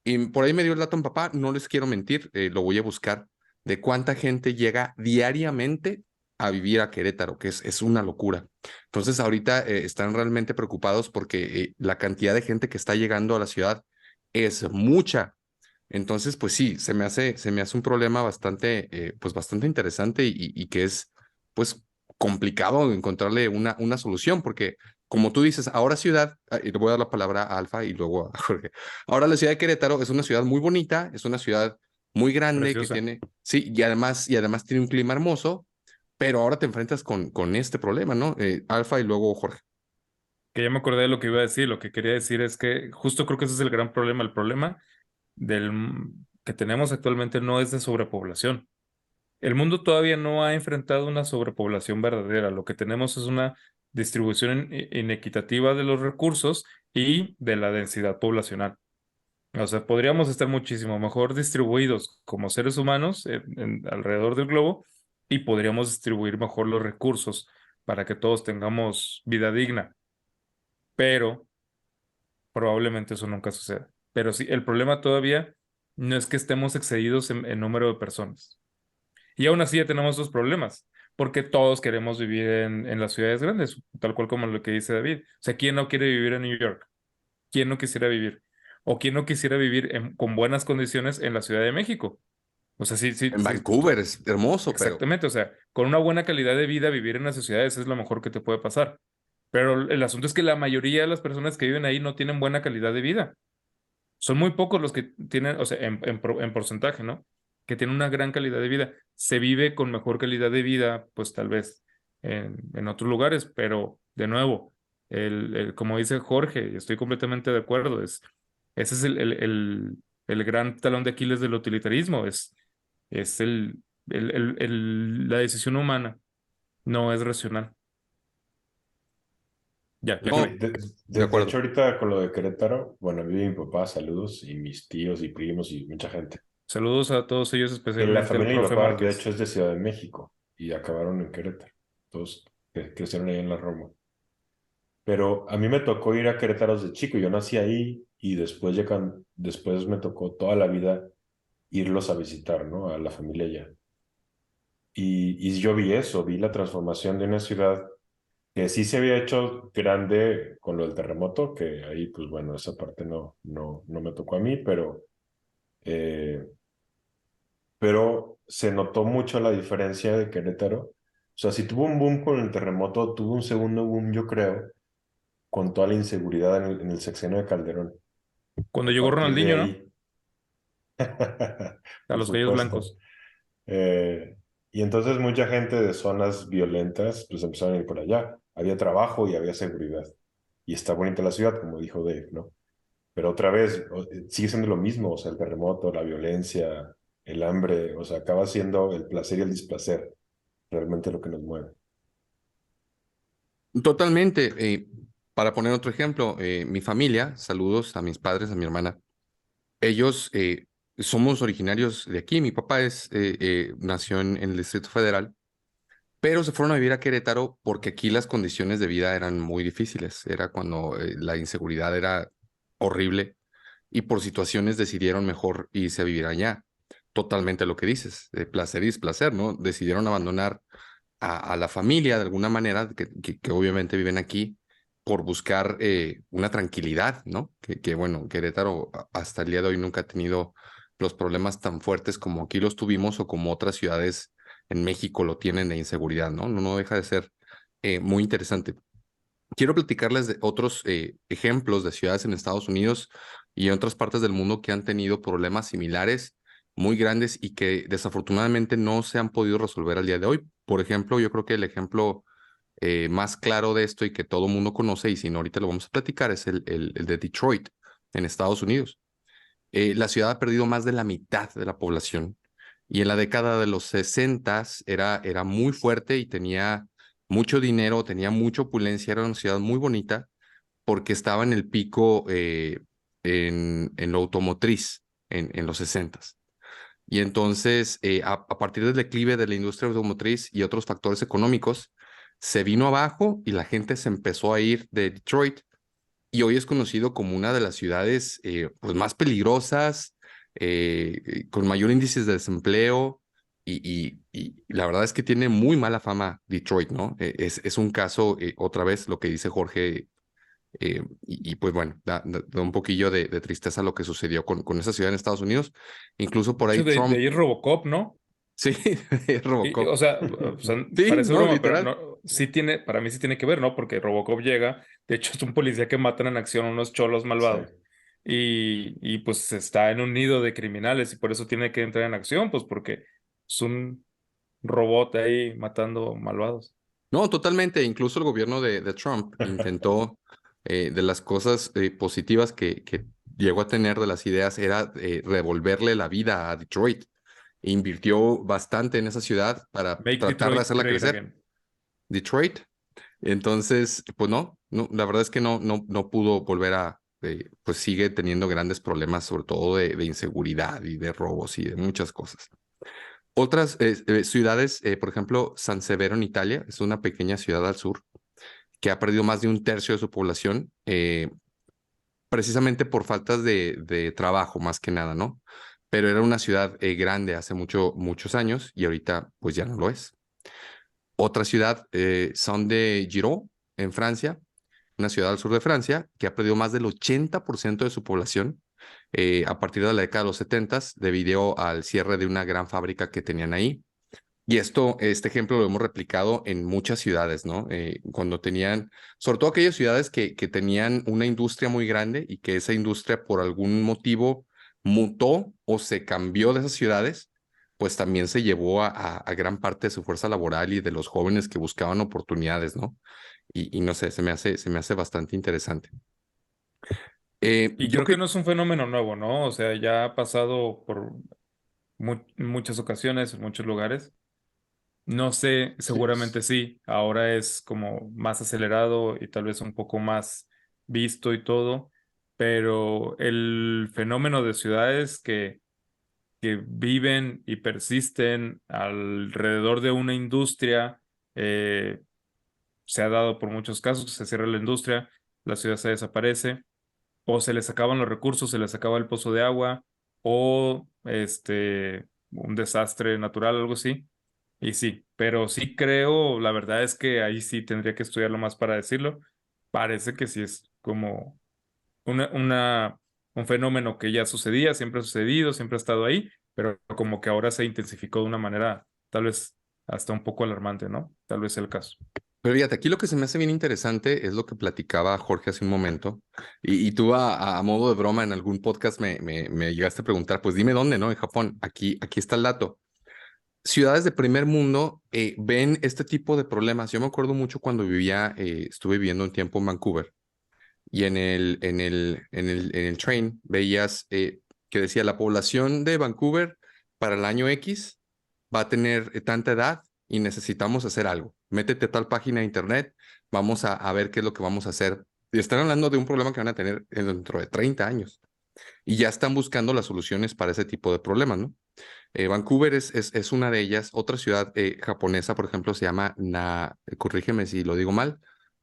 Y por ahí me dio el dato en papá, no les quiero mentir, lo voy a buscar, de cuánta gente llega diariamente a vivir a Querétaro, que es una locura. Entonces ahorita están realmente preocupados porque la cantidad de gente que está llegando a la ciudad es mucha. Entonces, pues sí, se me hace un problema bastante, pues bastante interesante y que es, pues, complicado encontrarle una solución, porque como tú dices, ahora ciudad, y le voy a dar la palabra a Alfa y luego a Jorge. Ahora la ciudad de Querétaro es una ciudad muy bonita, es una ciudad muy grande que Preciosa. tiene, sí, y además tiene un clima hermoso, pero ahora te enfrentas con este problema, ¿no? Alfa y luego Jorge. Que ya me acordé de lo que iba a decir. Lo que quería decir es que justo creo que ese es el gran problema. El problema que tenemos actualmente no es de sobrepoblación. El mundo todavía no ha enfrentado una sobrepoblación verdadera. Lo que tenemos es una distribución inequitativa de los recursos y de la densidad poblacional. O sea, podríamos estar muchísimo mejor distribuidos como seres humanos alrededor del globo y podríamos distribuir mejor los recursos para que todos tengamos vida digna, pero probablemente eso nunca suceda. Pero sí, el problema todavía no es que estemos excedidos en número de personas. Y aún así ya tenemos dos problemas, porque todos queremos vivir en las ciudades grandes, tal cual como lo que dice David. O sea, ¿quién no quiere vivir en New York? ¿Quién no quisiera vivir? ¿O quién no quisiera vivir con buenas condiciones en la Ciudad de México? O sea, sí, sí, En sí, Vancouver es hermoso, pero exactamente. O sea, con una buena calidad de vida, vivir en las ciudades es lo mejor que te puede pasar. Pero el asunto es que la mayoría de las personas que viven ahí no tienen buena calidad de vida. Son muy pocos los que tienen, o sea, en porcentaje, ¿no? Que tienen una gran calidad de vida. Se vive con mejor calidad de vida, pues tal vez en otros lugares, pero de nuevo, como dice Jorge, y estoy completamente de acuerdo, ese es el gran talón de Aquiles del utilitarismo, es la decisión humana, no es racional. Ya Sí, acabé. no, de, de de hecho acuerdo. ahorita con lo de Querétaro, bueno, vive mi papá, saludos, y mis tíos y primos y mucha gente. Saludos a todos ellos, La especialmente al familia de mi profe papá, de Márquez. hecho, es de Ciudad de México y acabaron en Querétaro. Todos crecieron ahí en la Roma. Pero a mí me tocó ir a Querétaro desde chico. Yo nací ahí y después, después me tocó toda la vida irlos a visitar, ¿no? A la familia allá. Y yo vi eso, vi la transformación de una ciudad que sí se había hecho grande con lo del terremoto, que ahí, pues bueno, esa parte no me tocó a mí, eh, pero se notó mucho la diferencia de Querétaro. O sea, si tuvo un boom con el terremoto, tuvo un segundo boom, yo creo, con toda la inseguridad en el sexenio de Calderón. Cuando A llegó partir de Ronaldinho, ¿no? ahí, A por los Gallos supuesto. Blancos. Eh, y entonces mucha gente de zonas violentas pues empezaron a ir por allá. Había trabajo y había seguridad. Y está bonita la ciudad, como dijo Dave, ¿no? Pero otra vez, sigue siendo lo mismo, o sea, el terremoto, la violencia, el hambre, o sea, acaba siendo el placer y el displacer realmente lo que nos mueve. Totalmente. Para poner otro ejemplo, mi familia, saludos a mis padres, a mi hermana. Ellos somos originarios de aquí. Mi papá nació en el Distrito Federal, pero se fueron a vivir a Querétaro porque aquí las condiciones de vida eran muy difíciles. Era cuando la inseguridad era horrible y por situaciones decidieron mejor irse a vivir allá. Totalmente lo que dices, placer y displacer, ¿no? Decidieron abandonar a la familia de alguna manera, que obviamente viven aquí, por buscar una tranquilidad, ¿no? Bueno, Querétaro hasta el día de hoy nunca ha tenido los problemas tan fuertes como aquí los tuvimos o como otras ciudades en México lo tienen de inseguridad, ¿no? No deja de ser muy interesante. Quiero platicarles de otros ejemplos de ciudades en Estados Unidos y en otras partes del mundo que han tenido problemas similares muy grandes y que desafortunadamente no se han podido resolver al día de hoy. Por ejemplo, yo creo que el ejemplo más claro de esto y que todo el mundo conoce, y si no ahorita lo vamos a platicar, es el de Detroit, en Estados Unidos. La ciudad ha perdido más de la mitad de la población y en la década de los 60 era muy fuerte y tenía mucho dinero, tenía mucha opulencia, era una ciudad muy bonita porque estaba en el pico en lo automotriz en los 60s. Y entonces, a partir del declive de la industria automotriz y otros factores económicos, se vino abajo y la gente se empezó a ir de Detroit. Y hoy es conocido como una de las ciudades pues más peligrosas, con mayor índice de desempleo. Y la verdad es que tiene muy mala fama Detroit, ¿no? Es un caso, otra vez, lo que dice Jorge, pues bueno, da un poquillo de tristeza lo que sucedió con esa ciudad en Estados Unidos. Incluso por De ahí hecho, de Trump, ahí es Robocop, ¿no? sí, O Robocop. sea, Sí, parece no, broma, pero literal. no, sí tiene, para mí sí tiene que ver, ¿no? Porque Robocop llega, de hecho es un policía que matan en acción a unos cholos Sí. malvados y pues está en un nido de criminales y por eso tiene que entrar en acción, pues porque es un robot ahí matando malvados. No, totalmente. Incluso el gobierno de Trump intentó, de las cosas positivas que llegó a tener de las ideas, era revolverle la vida a Detroit. E invirtió bastante en esa ciudad para Make tratar de Detroit hacerla great crecer. again. Detroit. Entonces, pues no, la verdad es que no pudo volver pues sigue teniendo grandes problemas, sobre todo de inseguridad y de robos y de muchas cosas. Otras ciudades, por ejemplo, San Severo en Italia, es una pequeña ciudad al sur que ha perdido más de un tercio de su población, precisamente por faltas de trabajo, más que nada, ¿no? Pero era una ciudad grande hace muchos años y ahorita pues ya no lo es. Otra ciudad, son de Giro, en Francia, una ciudad al sur de Francia, que ha perdido más del 80% de su población a partir de la década de los 70 debido al cierre de una gran fábrica que tenían ahí. Y este ejemplo lo hemos replicado en muchas ciudades, ¿no? Cuando tenían, sobre todo aquellas ciudades que tenían una industria muy grande y que esa industria por algún motivo mutó o se cambió de esas ciudades, pues también se llevó a gran parte de su fuerza laboral y de los jóvenes que buscaban oportunidades, ¿no? Y no sé, se me hace bastante interesante. Y Yo creo que que, no es un fenómeno nuevo, ¿no? O sea, ya ha pasado por muchas ocasiones en muchos lugares. No sé, Sí, seguramente sí. Ahora es como más acelerado y tal vez un poco más visto y todo, pero el fenómeno de ciudades que viven y persisten alrededor de una industria se ha dado por muchos casos, se cierra la industria, la ciudad se desaparece, o se les acaban los recursos, se les acaba el pozo de agua, o un desastre natural, algo así. Y sí, pero sí creo, la verdad es que ahí sí tendría que estudiarlo más para decirlo. Parece que sí es como una, una, un fenómeno que ya sucedía, siempre ha sucedido, siempre ha estado ahí, pero como que ahora se intensificó de una manera tal vez hasta un poco alarmante, ¿no? Tal vez sea el caso. pero fíjate, aquí lo que se me hace bien interesante es lo que platicaba Jorge hace un momento. Y tú a modo de broma en algún podcast me llegaste a preguntar, pues dime dónde, ¿no? En Japón. Aquí está el dato. Ciudades de primer mundo ven este tipo de problemas. Yo me acuerdo mucho cuando estuve viviendo un tiempo en Vancouver y en el train veías que decía la población de Vancouver para el año X va a tener tanta edad y necesitamos hacer algo. Métete a tal página de internet, vamos a ver qué es lo que vamos a hacer. Y están hablando de un problema que van a tener dentro de 30 años y ya están buscando las soluciones para ese tipo de problemas, ¿no? Vancouver es una de ellas. Otra ciudad japonesa, por ejemplo, se llama, corrígeme si lo digo mal,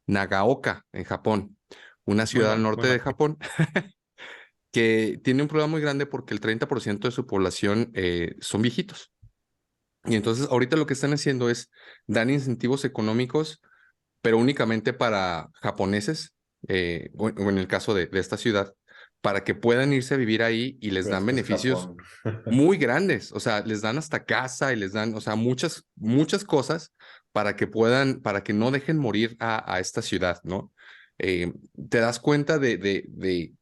Nagaoka, en Japón. Una Muy ciudad al mal, muy norte de mal. Japón que tiene un problema muy grande porque el 30% de su población son viejitos. Y entonces ahorita lo que están haciendo es dar incentivos económicos, pero únicamente para japoneses, o en el caso de esta ciudad, para que puedan irse a vivir ahí y les pero dan es que es beneficios Japón. muy grandes, o sea, les dan hasta casa y les dan, o sea, muchas cosas para que no dejen morir a esta ciudad, ¿no? Te das cuenta de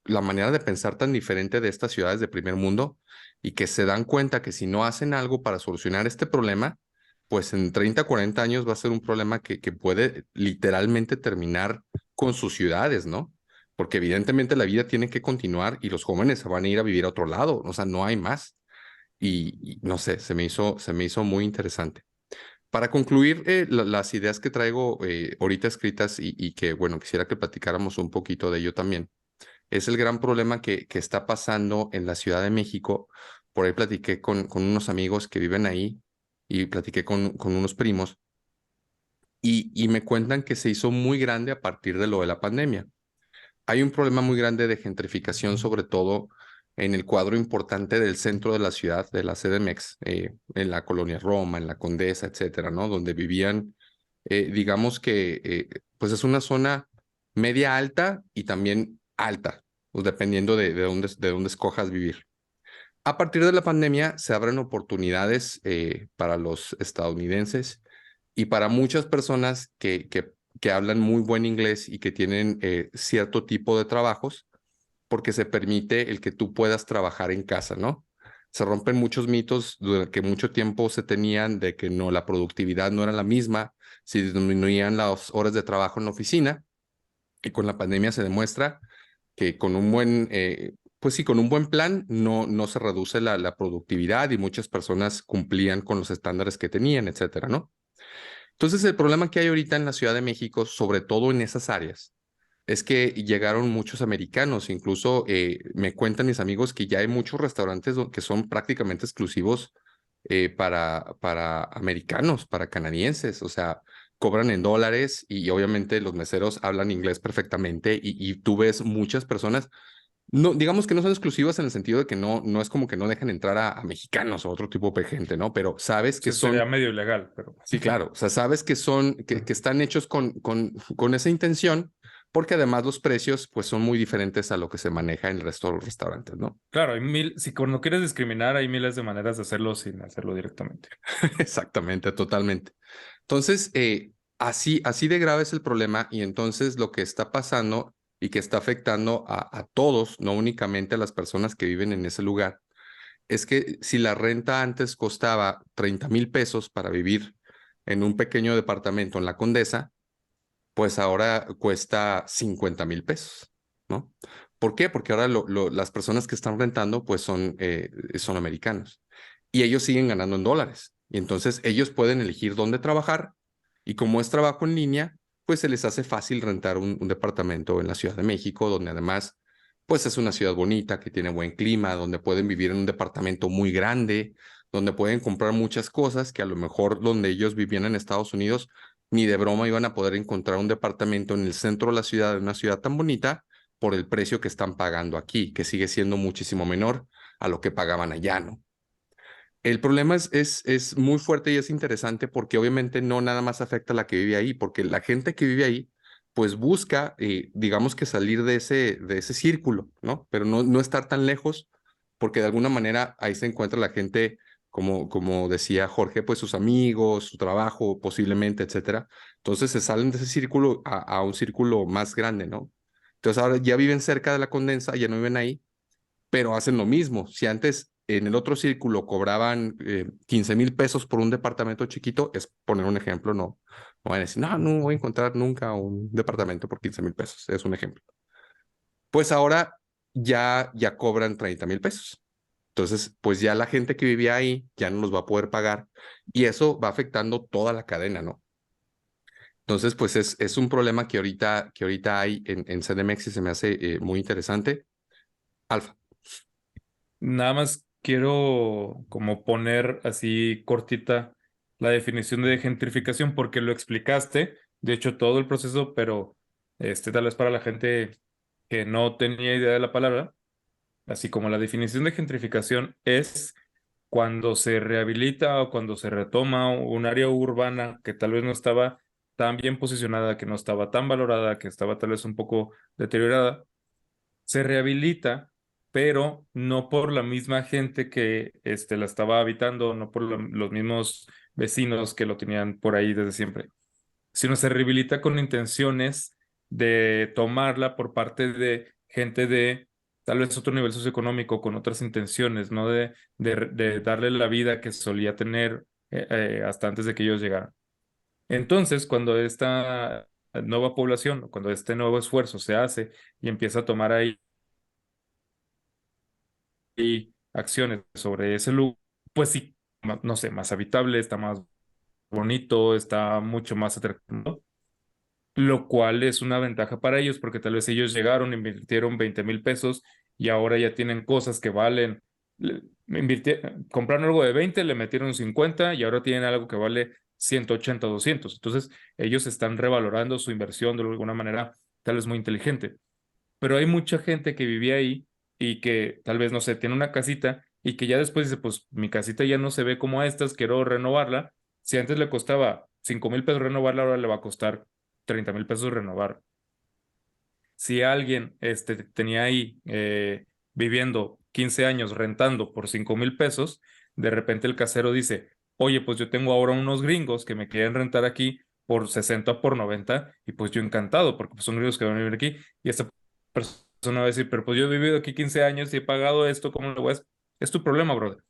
la manera de pensar tan diferente de estas ciudades de primer mundo y que se dan cuenta que si no hacen algo para solucionar este problema, pues en 30, 40 años va a ser un problema que puede literalmente terminar con sus ciudades, ¿no? Porque evidentemente la vida tiene que continuar y los jóvenes se van a ir a vivir a otro lado, o sea, no hay más. Y no sé, se me hizo muy interesante. Para concluir, las ideas que traigo ahorita escritas y que, bueno, quisiera que platicáramos un poquito de ello también, es el gran problema que está pasando en la Ciudad de México. Por ahí platiqué con unos amigos que viven ahí y platiqué con unos primos y me cuentan que se hizo muy grande a partir de lo de la pandemia. Hay un problema muy grande de gentrificación, sobre todo en el cuadro importante del centro de la ciudad, de la CDMX, en la colonia Roma, en la Condesa, etcétera, ¿no? Donde vivían, digamos que, pues es una zona media alta y también alta, pues dependiendo de dónde escojas vivir. A partir de la pandemia se abren oportunidades para los estadounidenses y para muchas personas que hablan muy buen inglés y que tienen cierto tipo de trabajos, porque se permite el que tú puedas trabajar en casa, ¿no? Se rompen muchos mitos que mucho tiempo se tenían de que no, la productividad no era la misma, si disminuían las horas de trabajo en la oficina, y con la pandemia se demuestra que con un buen, pues sí, con un buen plan no se reduce la productividad y muchas personas cumplían con los estándares que tenían, etcétera, ¿no? Entonces, el problema que hay ahorita en la Ciudad de México, sobre todo en esas áreas, es que llegaron muchos americanos. Incluso me cuentan mis amigos que ya hay muchos restaurantes que son prácticamente exclusivos para americanos, para canadienses. O sea, cobran en dólares y obviamente los meseros hablan inglés perfectamente y tú ves muchas personas. No, digamos que no son exclusivas en el sentido de que no es como que no dejan entrar a mexicanos o otro tipo de gente, ¿no? Pero sabes que Sí, sería son. medio ilegal, pero Sí, claro. O sea, sabes que son, que están hechos con esa intención, porque además los precios, pues, son muy diferentes a lo que se maneja en el resto de los restaurantes, ¿no? claro, si cuando quieres discriminar, hay miles de maneras de hacerlo sin hacerlo directamente. Exactamente, totalmente. Entonces, así de grave es el problema, y entonces lo que está pasando y que está afectando a todos, no únicamente a las personas que viven en ese lugar, es que si la renta antes costaba 30,000 pesos para vivir en un pequeño departamento en la Condesa, pues ahora cuesta 50,000 pesos, ¿no? ¿Por qué? Porque ahora las personas que están rentando, pues son americanos y ellos siguen ganando en dólares. Y entonces ellos pueden elegir dónde trabajar y como es trabajo en línea, pues se les hace fácil rentar un departamento en la Ciudad de México, donde además, pues es una ciudad bonita, que tiene buen clima, donde pueden vivir en un departamento muy grande, donde pueden comprar muchas cosas que a lo mejor donde ellos vivían en Estados Unidos ni de broma iban a poder encontrar un departamento en el centro de la ciudad, en una ciudad tan bonita, por el precio que están pagando aquí, que sigue siendo muchísimo menor a lo que pagaban allá, ¿no? El problema es muy fuerte y es interesante porque obviamente no nada más afecta a la que vive ahí, porque la gente que vive ahí, pues busca, digamos que salir de ese círculo, ¿no? Pero no estar tan lejos, porque de alguna manera ahí se encuentra la gente, como decía Jorge, pues sus amigos, su trabajo, posiblemente, etcétera. Entonces se salen de ese círculo a un círculo más grande, ¿no? Entonces ahora ya viven cerca de la Condensa, ya no viven ahí, pero hacen lo mismo. Si antes en el otro círculo cobraban 15,000 pesos por un departamento chiquito, es poner un ejemplo, no van a decir, no voy a encontrar nunca un departamento por 15,000 pesos, es un ejemplo. Pues ahora ya cobran 30,000 pesos. Entonces, pues ya la gente que vivía ahí ya no los va a poder pagar y eso va afectando toda la cadena, ¿no? Entonces, pues es un problema que ahorita hay en CDMX y se me hace muy interesante. Alfa. Nada más quiero como poner así cortita la definición de gentrificación porque lo explicaste, de hecho todo el proceso, pero tal vez para la gente que no tenía idea de la palabra, así como la definición de gentrificación es cuando se rehabilita o cuando se retoma un área urbana que tal vez no estaba tan bien posicionada, que no estaba tan valorada, que estaba tal vez un poco deteriorada, se rehabilita, pero no por la misma gente que la estaba habitando, no por los mismos vecinos que lo tenían por ahí desde siempre, sino se rehabilita con intenciones de tomarla por parte de gente de tal vez otro nivel socioeconómico, con otras intenciones, no de darle la vida que solía tener hasta antes de que ellos llegaran. Entonces, cuando esta nueva población, cuando este nuevo esfuerzo se hace y empieza a tomar ahí acciones sobre ese lugar, pues sí, no sé, más habitable, está más bonito, está mucho más atractivo, lo cual es una ventaja para ellos porque tal vez ellos llegaron, invirtieron 20,000 pesos y ahora ya tienen cosas que valen. Compraron algo de 20, le metieron 50 y ahora tienen algo que vale 180 o 200. Entonces, ellos están revalorando su inversión de alguna manera, tal vez muy inteligente. Pero hay mucha gente que vivía ahí y que tal vez, no sé, tiene una casita y que ya después dice, pues mi casita ya no se ve como estas, quiero renovarla. Si antes le costaba 5,000 pesos renovarla, ahora le va a costar 30,000 pesos renovar. Si alguien tenía ahí viviendo 15 años rentando por 5,000 pesos, de repente el casero dice, oye, pues yo tengo ahora unos gringos que me quieren rentar aquí por 60 o por 90 y pues yo encantado porque pues, son gringos que van a vivir aquí y esta persona va a decir, pero pues yo he vivido aquí 15 años y he pagado esto, ¿cómo lo voy a hacer? Es tu problema, brother.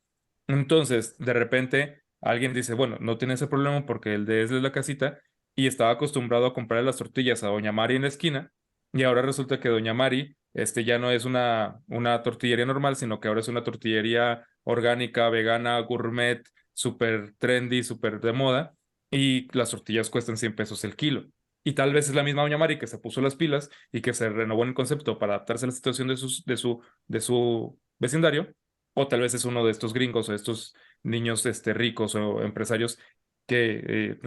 Entonces, de repente, alguien dice, bueno, no tiene ese problema porque el de él es la casita y estaba acostumbrado a comprar las tortillas a Doña Mari en la esquina y ahora resulta que Doña Mari ya no es una tortillería normal, sino que ahora es una tortillería orgánica, vegana, gourmet, súper trendy, súper de moda y las tortillas cuestan 100 pesos el kilo. Y tal vez es la misma Doña Mari que se puso las pilas y que se renovó en el concepto para adaptarse a la situación de su vecindario, o tal vez es uno de estos gringos o estos niños ricos o empresarios que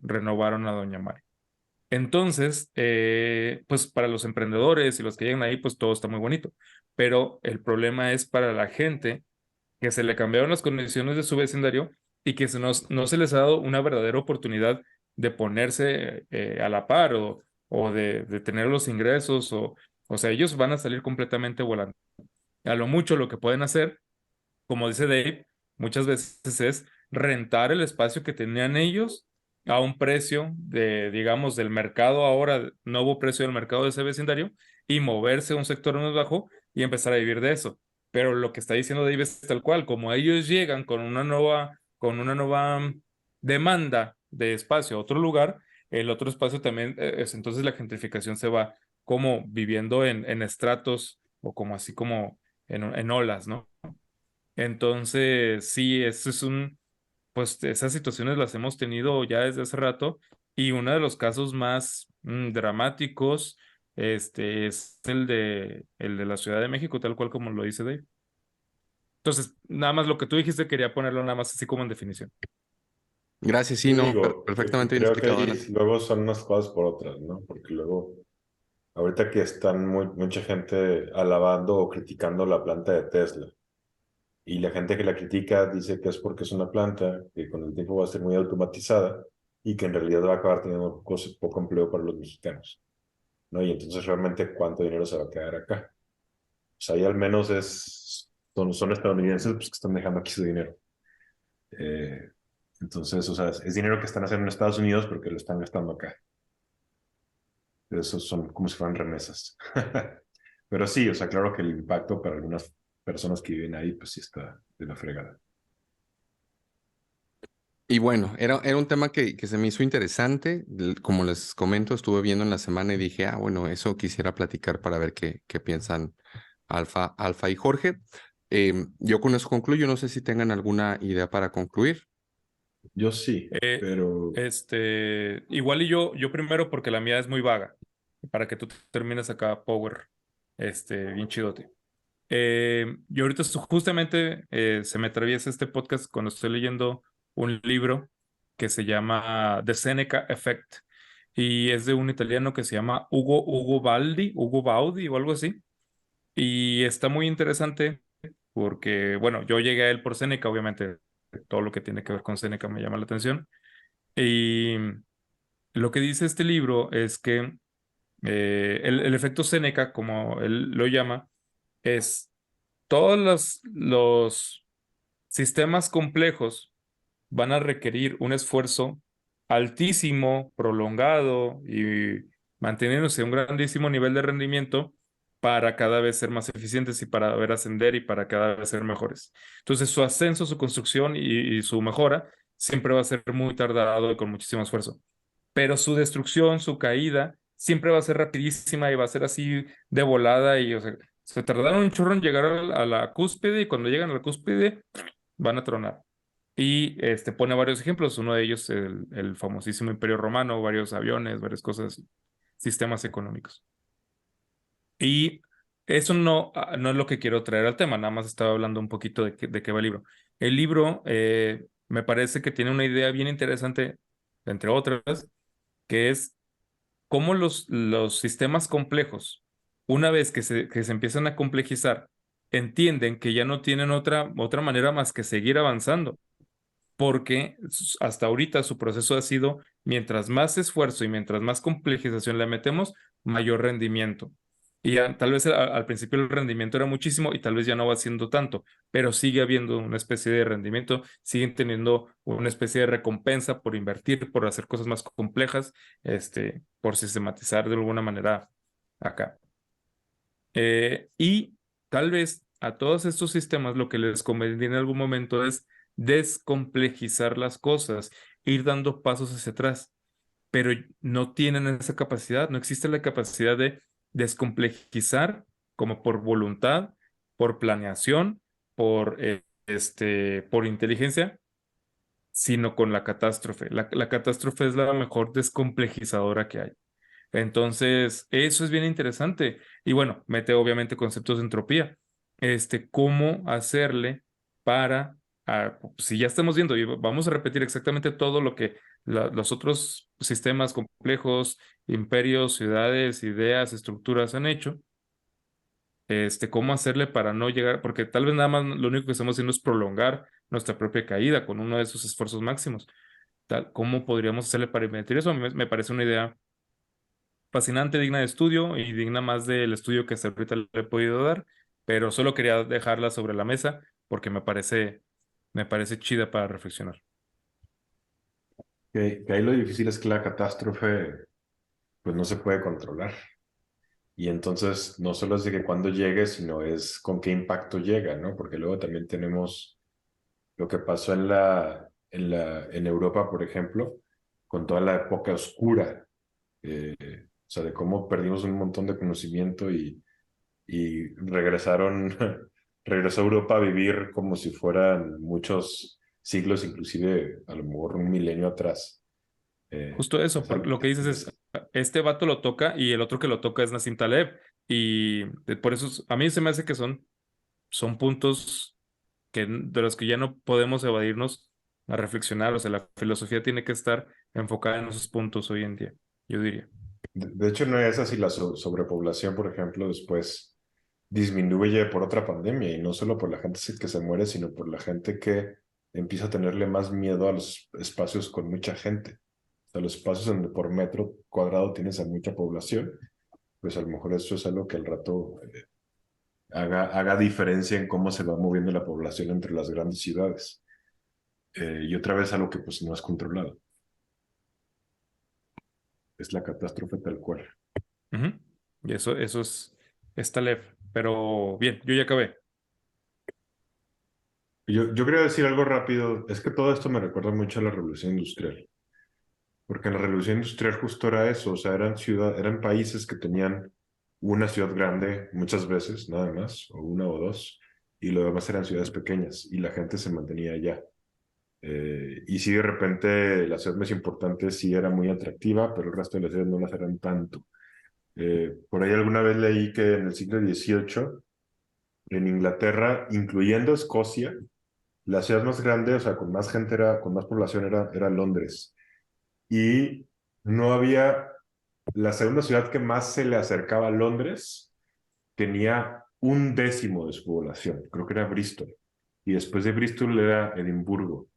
renovaron a Doña Mari. Entonces, pues para los emprendedores y los que llegan ahí, pues todo está muy bonito. Pero el problema es para la gente que se le cambiaron las condiciones de su vecindario y que no se les ha dado una verdadera oportunidad de ponerse a la par o de tener los ingresos o sea, ellos van a salir completamente volando. A lo mucho lo que pueden hacer, como dice Dave, muchas veces es rentar el espacio que tenían ellos a un precio digamos, del mercado ahora, nuevo precio del mercado de ese vecindario, y moverse a un sector más bajo y empezar a vivir de eso. Pero lo que está diciendo Dave es tal cual, como ellos llegan con una nueva demanda de espacio a otro lugar, el otro espacio también, entonces la gentrificación se va como viviendo en estratos o como así como en olas, ¿no? Entonces, sí, pues esas situaciones las hemos tenido ya desde hace rato y uno de los casos más dramáticos, es el de la Ciudad de México, tal cual como lo dice Dave. Entonces, nada más lo que tú dijiste, quería ponerlo nada más así como en definición. Gracias, sí, Sí, no, digo, perfectamente bien creo que explicado, ahí adelante. luego son unas cosas por otras, ¿no? Porque luego, ahorita que están mucha gente alabando o criticando la planta de Tesla, y la gente que la critica dice que es porque es una planta que con el tiempo va a ser muy automatizada y que en realidad va a acabar teniendo poco empleo para los mexicanos, ¿no? Y entonces realmente cuánto dinero se va a quedar acá. O sea, ahí al menos son estadounidenses pues, que están dejando aquí su dinero. Eh, entonces, o sea, es dinero que están haciendo en Estados Unidos porque lo están gastando acá. Esos son como si fueran remesas. Pero sí, o sea, claro que el impacto para algunas personas que viven ahí, pues sí está de la fregada. Y bueno, era un tema que se me hizo interesante. Como les comento, estuve viendo en la semana y dije, bueno, eso quisiera platicar para ver qué piensan Alfa y Jorge. Yo con eso concluyo. No sé si tengan alguna idea para concluir. Yo sí, Eh, pero igual y yo primero porque la mía es muy vaga, para que tú termines acá, Power, bien chidote. Yo ahorita justamente se me atraviesa este podcast cuando estoy leyendo un libro que se llama The Seneca Effect y es de un italiano que se llama Ugo Baudi o algo así. Y está muy interesante porque, bueno, yo llegué a él por Seneca, obviamente todo lo que tiene que ver con Seneca me llama la atención. Y lo que dice este libro es que el efecto Seneca, como él lo llama, es todos los sistemas complejos van a requerir un esfuerzo altísimo, prolongado y manteniéndose a un grandísimo nivel de rendimiento para cada vez ser más eficientes y para ver ascender y para cada vez ser mejores. Entonces, su ascenso, su construcción y su mejora siempre va a ser muy tardado y con muchísimo esfuerzo. Pero su destrucción, su caída, siempre va a ser rapidísima y va a ser así de volada y, o sea, se tardaron un chorro en llegar a la cúspide y cuando llegan a la cúspide van a tronar. Y pone varios ejemplos, uno de ellos el famosísimo Imperio Romano, varios aviones, varias cosas, sistemas económicos. Y eso no es lo que quiero traer al tema, nada más estaba hablando un poquito de qué va el libro. El libro me parece que tiene una idea bien interesante, entre otras, que es cómo los sistemas complejos, una vez que se empiezan a complejizar, entienden que ya no tienen otra manera más que seguir avanzando, porque hasta ahorita su proceso ha sido, mientras más esfuerzo y mientras más complejización le metemos, mayor rendimiento. Y ya, tal vez al principio el rendimiento era muchísimo y tal vez ya no va siendo tanto, pero sigue habiendo una especie de rendimiento, siguen teniendo una especie de recompensa por invertir, por hacer cosas más complejas, por sistematizar de alguna manera acá. Y tal vez a todos estos sistemas lo que les conviene en algún momento es descomplejizar las cosas, ir dando pasos hacia atrás, pero no tienen esa capacidad, no existe la capacidad de descomplejizar como por voluntad, por planeación, por inteligencia, sino con la catástrofe. La catástrofe es la mejor descomplejizadora que hay. Entonces, eso es bien interesante. Y bueno, mete obviamente conceptos de entropía. Cómo hacerle para, si ya estamos viendo y vamos a repetir exactamente todo lo que los otros sistemas complejos, imperios, ciudades, ideas, estructuras han hecho, cómo hacerle para no llegar, porque tal vez nada más lo único que estamos haciendo es prolongar nuestra propia caída con uno de esos esfuerzos máximos. ¿Cómo podríamos hacerle para invertir eso? A mí me parece una idea fascinante, digna de estudio y digna más del estudio que hasta ahorita le he podido dar, pero solo quería dejarla sobre la mesa porque me parece chida para reflexionar. Que ahí lo difícil es que la catástrofe pues no se puede controlar. Y entonces no solo es de que cuando llegue, sino es con qué impacto llega, ¿no? Porque luego también tenemos lo que pasó en Europa, por ejemplo, con toda la época oscura, o sea, de cómo perdimos un montón de conocimiento y regresó a Europa a vivir como si fueran muchos siglos, inclusive a lo mejor un milenio atrás. Justo eso, Es porque algo lo que dices es, este vato lo toca y el otro que lo toca es Nassim Taleb. Y por eso a mí se me hace que son puntos de los que ya no podemos evadirnos a reflexionar. O sea, la filosofía tiene que estar enfocada en esos puntos hoy en día, yo diría. de hecho, no es así la sobrepoblación, por ejemplo, después disminuye por otra pandemia y no solo por la gente que se muere, sino por la gente que empieza a tenerle más miedo a los espacios con mucha gente. O sea, los espacios donde por metro cuadrado tienes a mucha población, pues a lo mejor eso es algo que al rato haga diferencia en cómo se va moviendo la población entre las grandes ciudades. Y otra vez algo que pues no es controlado. Es la catástrofe tal cual. Ujú. Y eso es Taleb. Pero bien, yo ya acabé. Yo quería decir algo rápido, es que todo esto me recuerda mucho a la Revolución Industrial, porque en la Revolución Industrial justo era eso, o sea, eran países que tenían una ciudad grande muchas veces, nada más, o una o dos, y lo demás eran ciudades pequeñas, y la gente se mantenía allá. Y si de repente la ciudad más importante sí era muy atractiva, pero el resto de las ciudades no las eran tanto. Por ahí alguna vez leí que en el siglo XVIII, en Inglaterra, incluyendo Escocia, la ciudad más grande, o sea, con más gente, con más población era Londres. Y no había, la segunda ciudad que más se le acercaba a Londres tenía un décimo de su población, creo que era Bristol. Y después de Bristol era Edimburgo.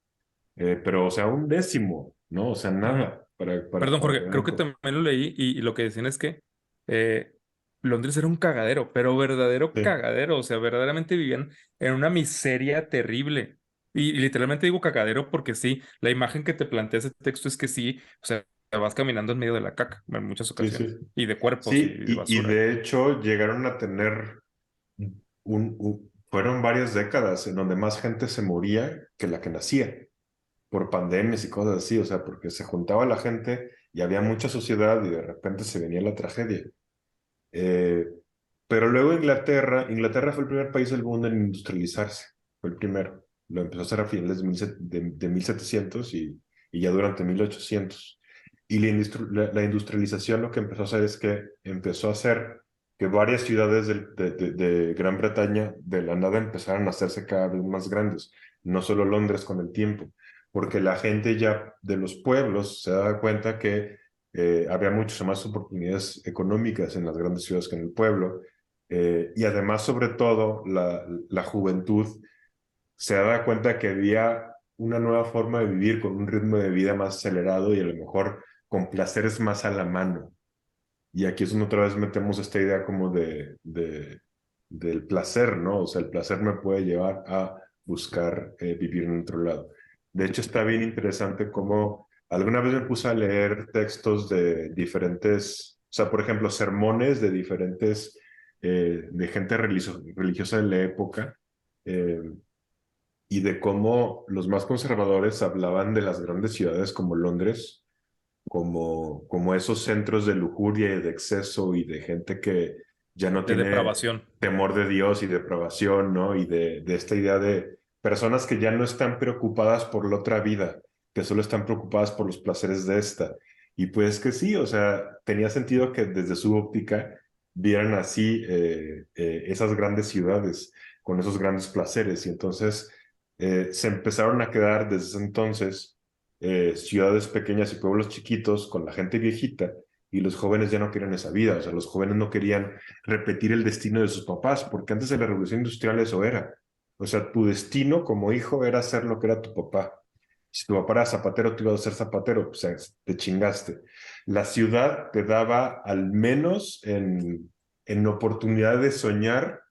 Pero, o sea, un décimo, ¿no? O sea, Ujú. nada Perdón, para Jorge, tener creo que también lo leí y lo que decían es que eh, Londres era un cagadero, pero verdadero Sí, cagadero. O sea, verdaderamente vivían en una miseria terrible. Y literalmente digo cagadero porque sí, la imagen que te plantea ese texto es que sí, o sea, te vas caminando en medio de la caca en muchas sí, sí. ocasiones, y de cuerpos y Sí, de y basura. de hecho llegaron a tener fueron varias décadas en donde más gente se moría que la que nacía, por pandemias y cosas así, o sea, porque se juntaba la gente y había mucha sociedad y de repente se venía la tragedia. Eh, pero luego Inglaterra fue el primer país del mundo en industrializarse, fue el primero. Lo empezó a hacer a finales de 1700 y ya durante 1800. Y la industrialización lo que empezó a hacer es que empezó a hacer que varias ciudades de Gran Bretaña de la nada empezaran a hacerse cada vez más grandes, no solo Londres con el tiempo, porque la gente ya de los pueblos se daba cuenta que había muchas más oportunidades económicas en las grandes ciudades que en el pueblo, y además, sobre todo, la juventud se daba cuenta que había una nueva forma de vivir con un ritmo de vida más acelerado y a lo mejor con placeres más a la mano. Y aquí es donde otra vez metemos esta idea como del placer, ¿no? O sea, el placer me puede llevar a buscar vivir en otro lado. De hecho, está bien interesante cómo alguna vez me puse a leer textos de diferentes, o sea, por ejemplo, sermones de diferentes, de gente religiosa de la época, eh, y de cómo los más conservadores hablaban de las grandes ciudades como Londres, como esos centros de lujuria y de exceso y de gente que ya no De tiene depravación. temor de Dios y depravación, ¿no? Y de esta idea de personas que ya no están preocupadas por la otra vida, que solo están preocupadas por los placeres de esta. Y pues que sí, o sea, tenía sentido que desde su óptica vieran así esas grandes ciudades con esos grandes placeres. Y entonces se empezaron a quedar desde ese entonces ciudades pequeñas y pueblos chiquitos con la gente viejita y los jóvenes ya no querían esa vida, o sea, los jóvenes no querían repetir el destino de sus papás, porque antes de la revolución industrial eso era, o sea, tu destino como hijo era ser lo que era tu papá. Si tu papá era zapatero, tú ibas a ser zapatero, o sea, te chingaste. La ciudad te daba al menos en oportunidad de soñar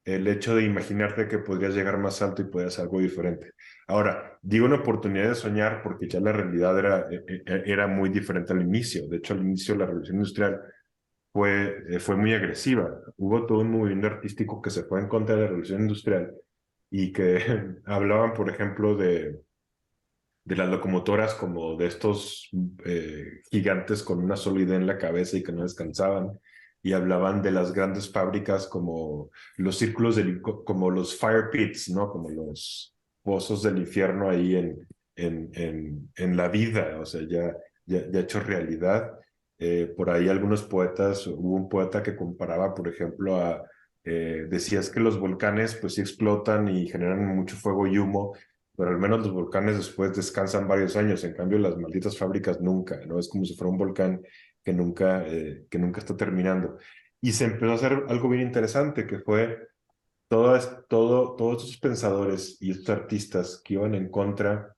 el hecho de imaginarte que podrías llegar más alto y podrías hacer algo diferente. Ahora, digo una oportunidad de soñar porque ya la realidad era muy diferente al inicio. De hecho, al inicio la revolución industrial fue muy agresiva. Hubo todo un movimiento artístico que se fue en contra de la revolución industrial y que hablaban, por ejemplo, de las locomotoras como de estos gigantes con una sola idea en la cabeza y que no descansaban. Y hablaban de las grandes fábricas como los círculos, como los fire pits, ¿no? Como los pozos del infierno ahí en la vida, o sea, ya hecho realidad. Por ahí algunos poetas, hubo un poeta que comparaba, por ejemplo, decías que los volcanes pues sí explotan y generan mucho fuego y humo, pero al menos los volcanes después descansan varios años, en cambio las malditas fábricas nunca, ¿no? Es como si fuera un volcán que nunca está terminando. Y se empezó a hacer algo bien interesante, que fue todos estos pensadores y estos artistas que iban en contra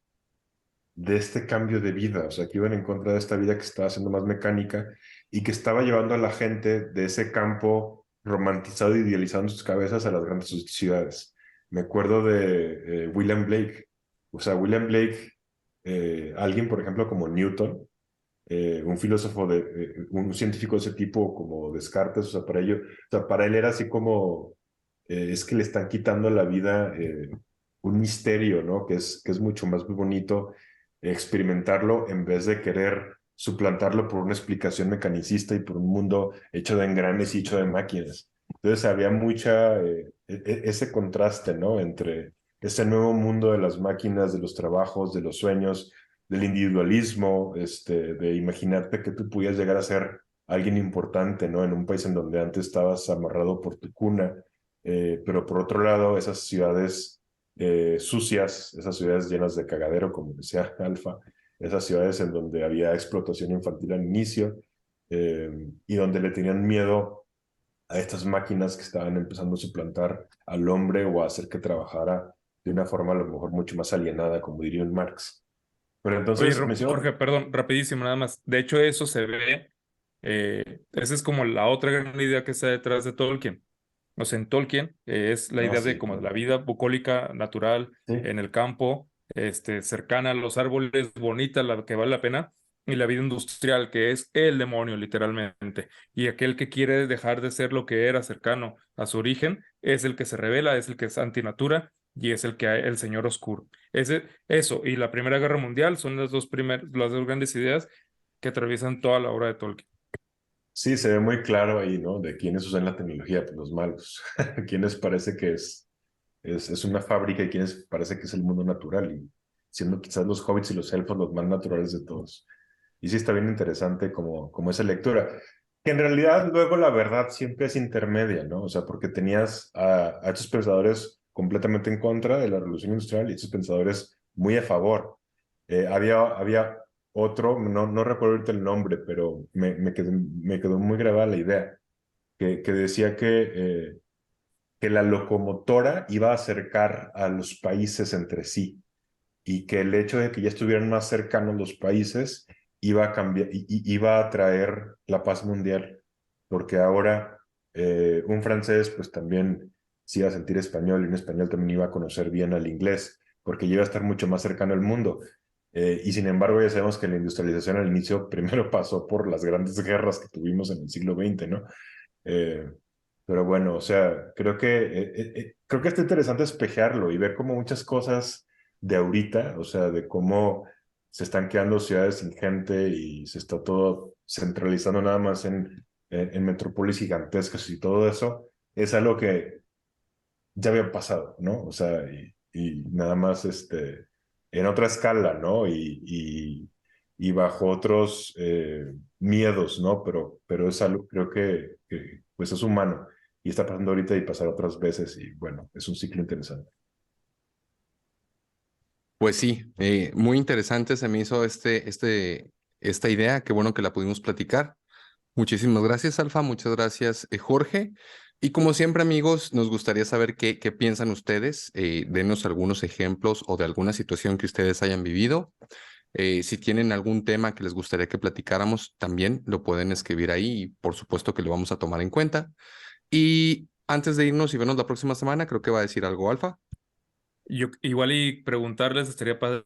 de este cambio de vida, o sea, que iban en contra de esta vida que estaba siendo más mecánica y que estaba llevando a la gente de ese campo romantizado e idealizado en sus cabezas a las grandes ciudades. Me acuerdo de William Blake, o sea, William Blake, alguien, por ejemplo, como Newton, un filósofo, un científico de ese tipo como Descartes, o sea, para él era así como, es que le están quitando la vida un misterio, ¿no? Que es mucho más bonito experimentarlo en vez de querer suplantarlo por una explicación mecanicista y por un mundo hecho de engranes y hecho de máquinas. Entonces había ese contraste, ¿no? Entre ese nuevo mundo de las máquinas, de los trabajos, de los sueños, del individualismo, de imaginarte que tú pudieras llegar a ser alguien importante, ¿no? En un país en donde antes estabas amarrado por tu cuna, pero por otro lado, esas ciudades sucias, esas ciudades llenas de cagadero, como decía Alfa, esas ciudades en donde había explotación infantil al inicio y donde le tenían miedo a estas máquinas que estaban empezando a suplantar al hombre o a hacer que trabajara de una forma a lo mejor mucho más alienada, como diría un Marx. Pero Oye, entonces mencionó, Jorge, perdón, rapidísimo nada más. De hecho, eso se ve, esa es como la otra gran idea que está detrás de Tolkien. O sea, en Tolkien es la no, idea de sí, como claro. la vida bucólica, natural, Sí, en el campo, cercana a los árboles, bonita, la que vale la pena, y la vida industrial, que es el demonio, literalmente. Y aquel que quiere dejar de ser lo que era cercano a su origen, es el que se revela, es el que es antinatura y es el señor oscuro. Eso y la Primera Guerra Mundial son las dos grandes ideas que atraviesan toda la obra de Tolkien. sí, se ve muy claro ahí, ¿no? De quiénes usan la tecnología, pues los malos. Quiénes parece que es es una fábrica y parece que es el mundo natural, y siendo quizás los hobbits y los elfos los más naturales de todos. Y sí está bien interesante como esa lectura, que en realidad luego la verdad siempre es intermedia, ¿no? O sea, porque tenías a estos pensadores completamente en contra de la revolución industrial y estos pensadores muy a favor. Había otro, no recuerdo ahorita el nombre, pero me quedó muy grabada la idea, que decía que la locomotora iba a acercar a los países entre sí, y que el hecho de que ya estuvieran más cercanos los países iba a cambiar, iba a traer la paz mundial, porque ahora un francés pues también se iba a sentir español, y un español también iba a conocer bien al inglés, porque iba a estar mucho más cercano al mundo. Y sin embargo ya sabemos que la industrialización al inicio primero pasó por las grandes guerras que tuvimos en el siglo XX, ¿no? Eh, pero bueno, o sea, creo que está interesante espejearlo y ver cómo muchas cosas de ahorita, o sea, de cómo se están quedando ciudades sin gente y se está todo centralizando nada más en metrópolis gigantescas y todo eso, es algo que ya había pasado, ¿no? O sea, y nada más en otra escala, ¿no? Y bajo otros miedos, ¿no? Pero es algo, creo que pues es humano y está pasando ahorita y pasará otras veces, y bueno, es un ciclo interesante. Pues sí, muy interesante se me hizo esta idea. Qué bueno que la pudimos platicar. Muchísimas gracias, Alfa. Muchas gracias, Jorge. Y como siempre, amigos, nos gustaría saber qué piensan ustedes. Denos algunos ejemplos o de alguna situación que ustedes hayan vivido. Si tienen algún tema que les gustaría que platicáramos, también lo pueden escribir ahí y por supuesto que lo vamos a tomar en cuenta. Y antes de irnos y vernos la próxima semana, creo que va a decir algo, Alfa. Yo igual y preguntarles, estaría padre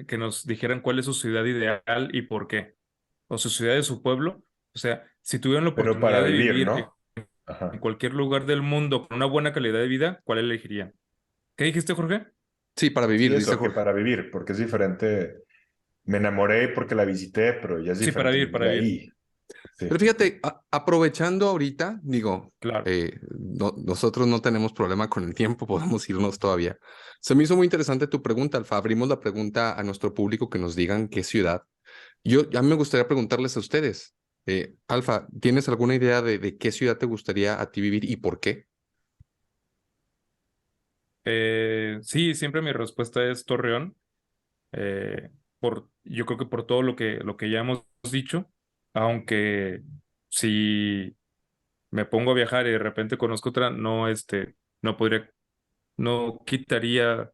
que nos dijeran cuál es su ciudad ideal y por qué. O su ciudad y su pueblo. O sea, si tuvieran la Pero para oportunidad de vivir, vivir ¿no? en Ajá. cualquier lugar del mundo con una buena calidad de vida, ¿cuál elegirían? ¿Qué dijiste, Jorge? Sí, para Sí, vivir, dice eso, que Jorge. para vivir, porque es diferente. Me enamoré porque la visité, pero ya es Sí, para diferente vivir, vivir para vivir. ahí. Sí, Pero fíjate, aprovechando ahorita, digo, Claro. nosotros no tenemos problema con el tiempo, podemos irnos todavía. Se me hizo muy interesante tu pregunta, Alfa. Abrimos la pregunta a nuestro público que nos digan qué ciudad. Ya me gustaría preguntarles a ustedes. Alfa, ¿tienes alguna idea de qué ciudad te gustaría a ti vivir y por qué? Sí, siempre mi respuesta es Torreón. Yo creo que por todo lo que ya hemos dicho, aunque si me pongo a viajar y de repente conozco otra, no, no podría, no quitaría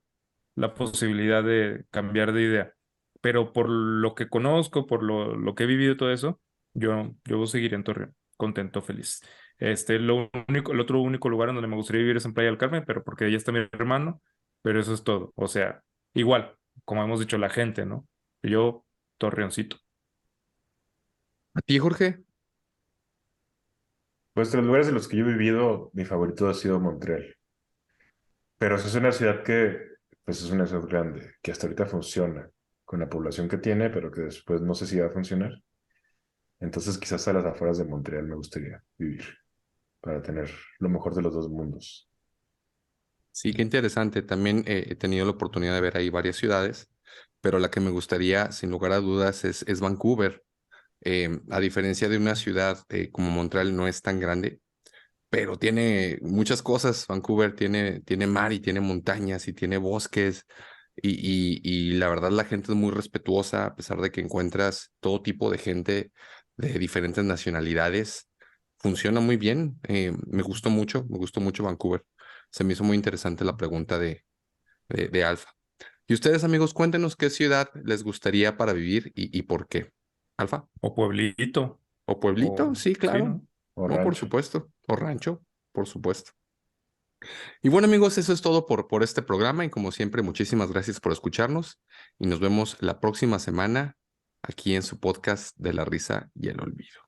la posibilidad de cambiar de idea. Pero por lo que conozco, por lo que he vivido todo eso, yo seguiré en Torreón, contento, feliz. El otro único lugar en donde me gustaría vivir es en Playa del Carmen, pero porque ahí está mi hermano, pero eso es todo. O sea, igual, como hemos dicho, la gente, ¿no? Yo, Torreoncito. ¿A ti, Jorge? pues de los lugares en los que yo he vivido, mi favorito ha sido Montreal. Pero es una ciudad pues es una ciudad grande, que hasta ahorita funciona con la población que tiene, pero que después no sé si va a funcionar. Entonces quizás a las afueras de Montreal me gustaría vivir para tener lo mejor de los dos mundos. Sí, qué interesante. También he tenido la oportunidad de ver ahí varias ciudades, pero la que me gustaría, sin lugar a dudas, es Vancouver. A diferencia de una ciudad como Montreal, no es tan grande, pero tiene muchas cosas. Vancouver tiene mar y tiene montañas y tiene bosques y la verdad la gente es muy respetuosa a pesar de que encuentras todo tipo de gente de diferentes nacionalidades. Funciona muy bien. Me gustó mucho Vancouver. Se me hizo muy interesante la pregunta de Alfa. Y ustedes, amigos, cuéntenos qué ciudad les gustaría para vivir y por qué. Alfa. O pueblito, ¿O pueblito? o Sí, sí, claro. ¿no? O No, por rancho. supuesto. O rancho, por supuesto. Y bueno, amigos, eso es todo por este programa. Y como siempre, muchísimas gracias por escucharnos. Y nos vemos la próxima semana aquí en su podcast de la risa y el olvido.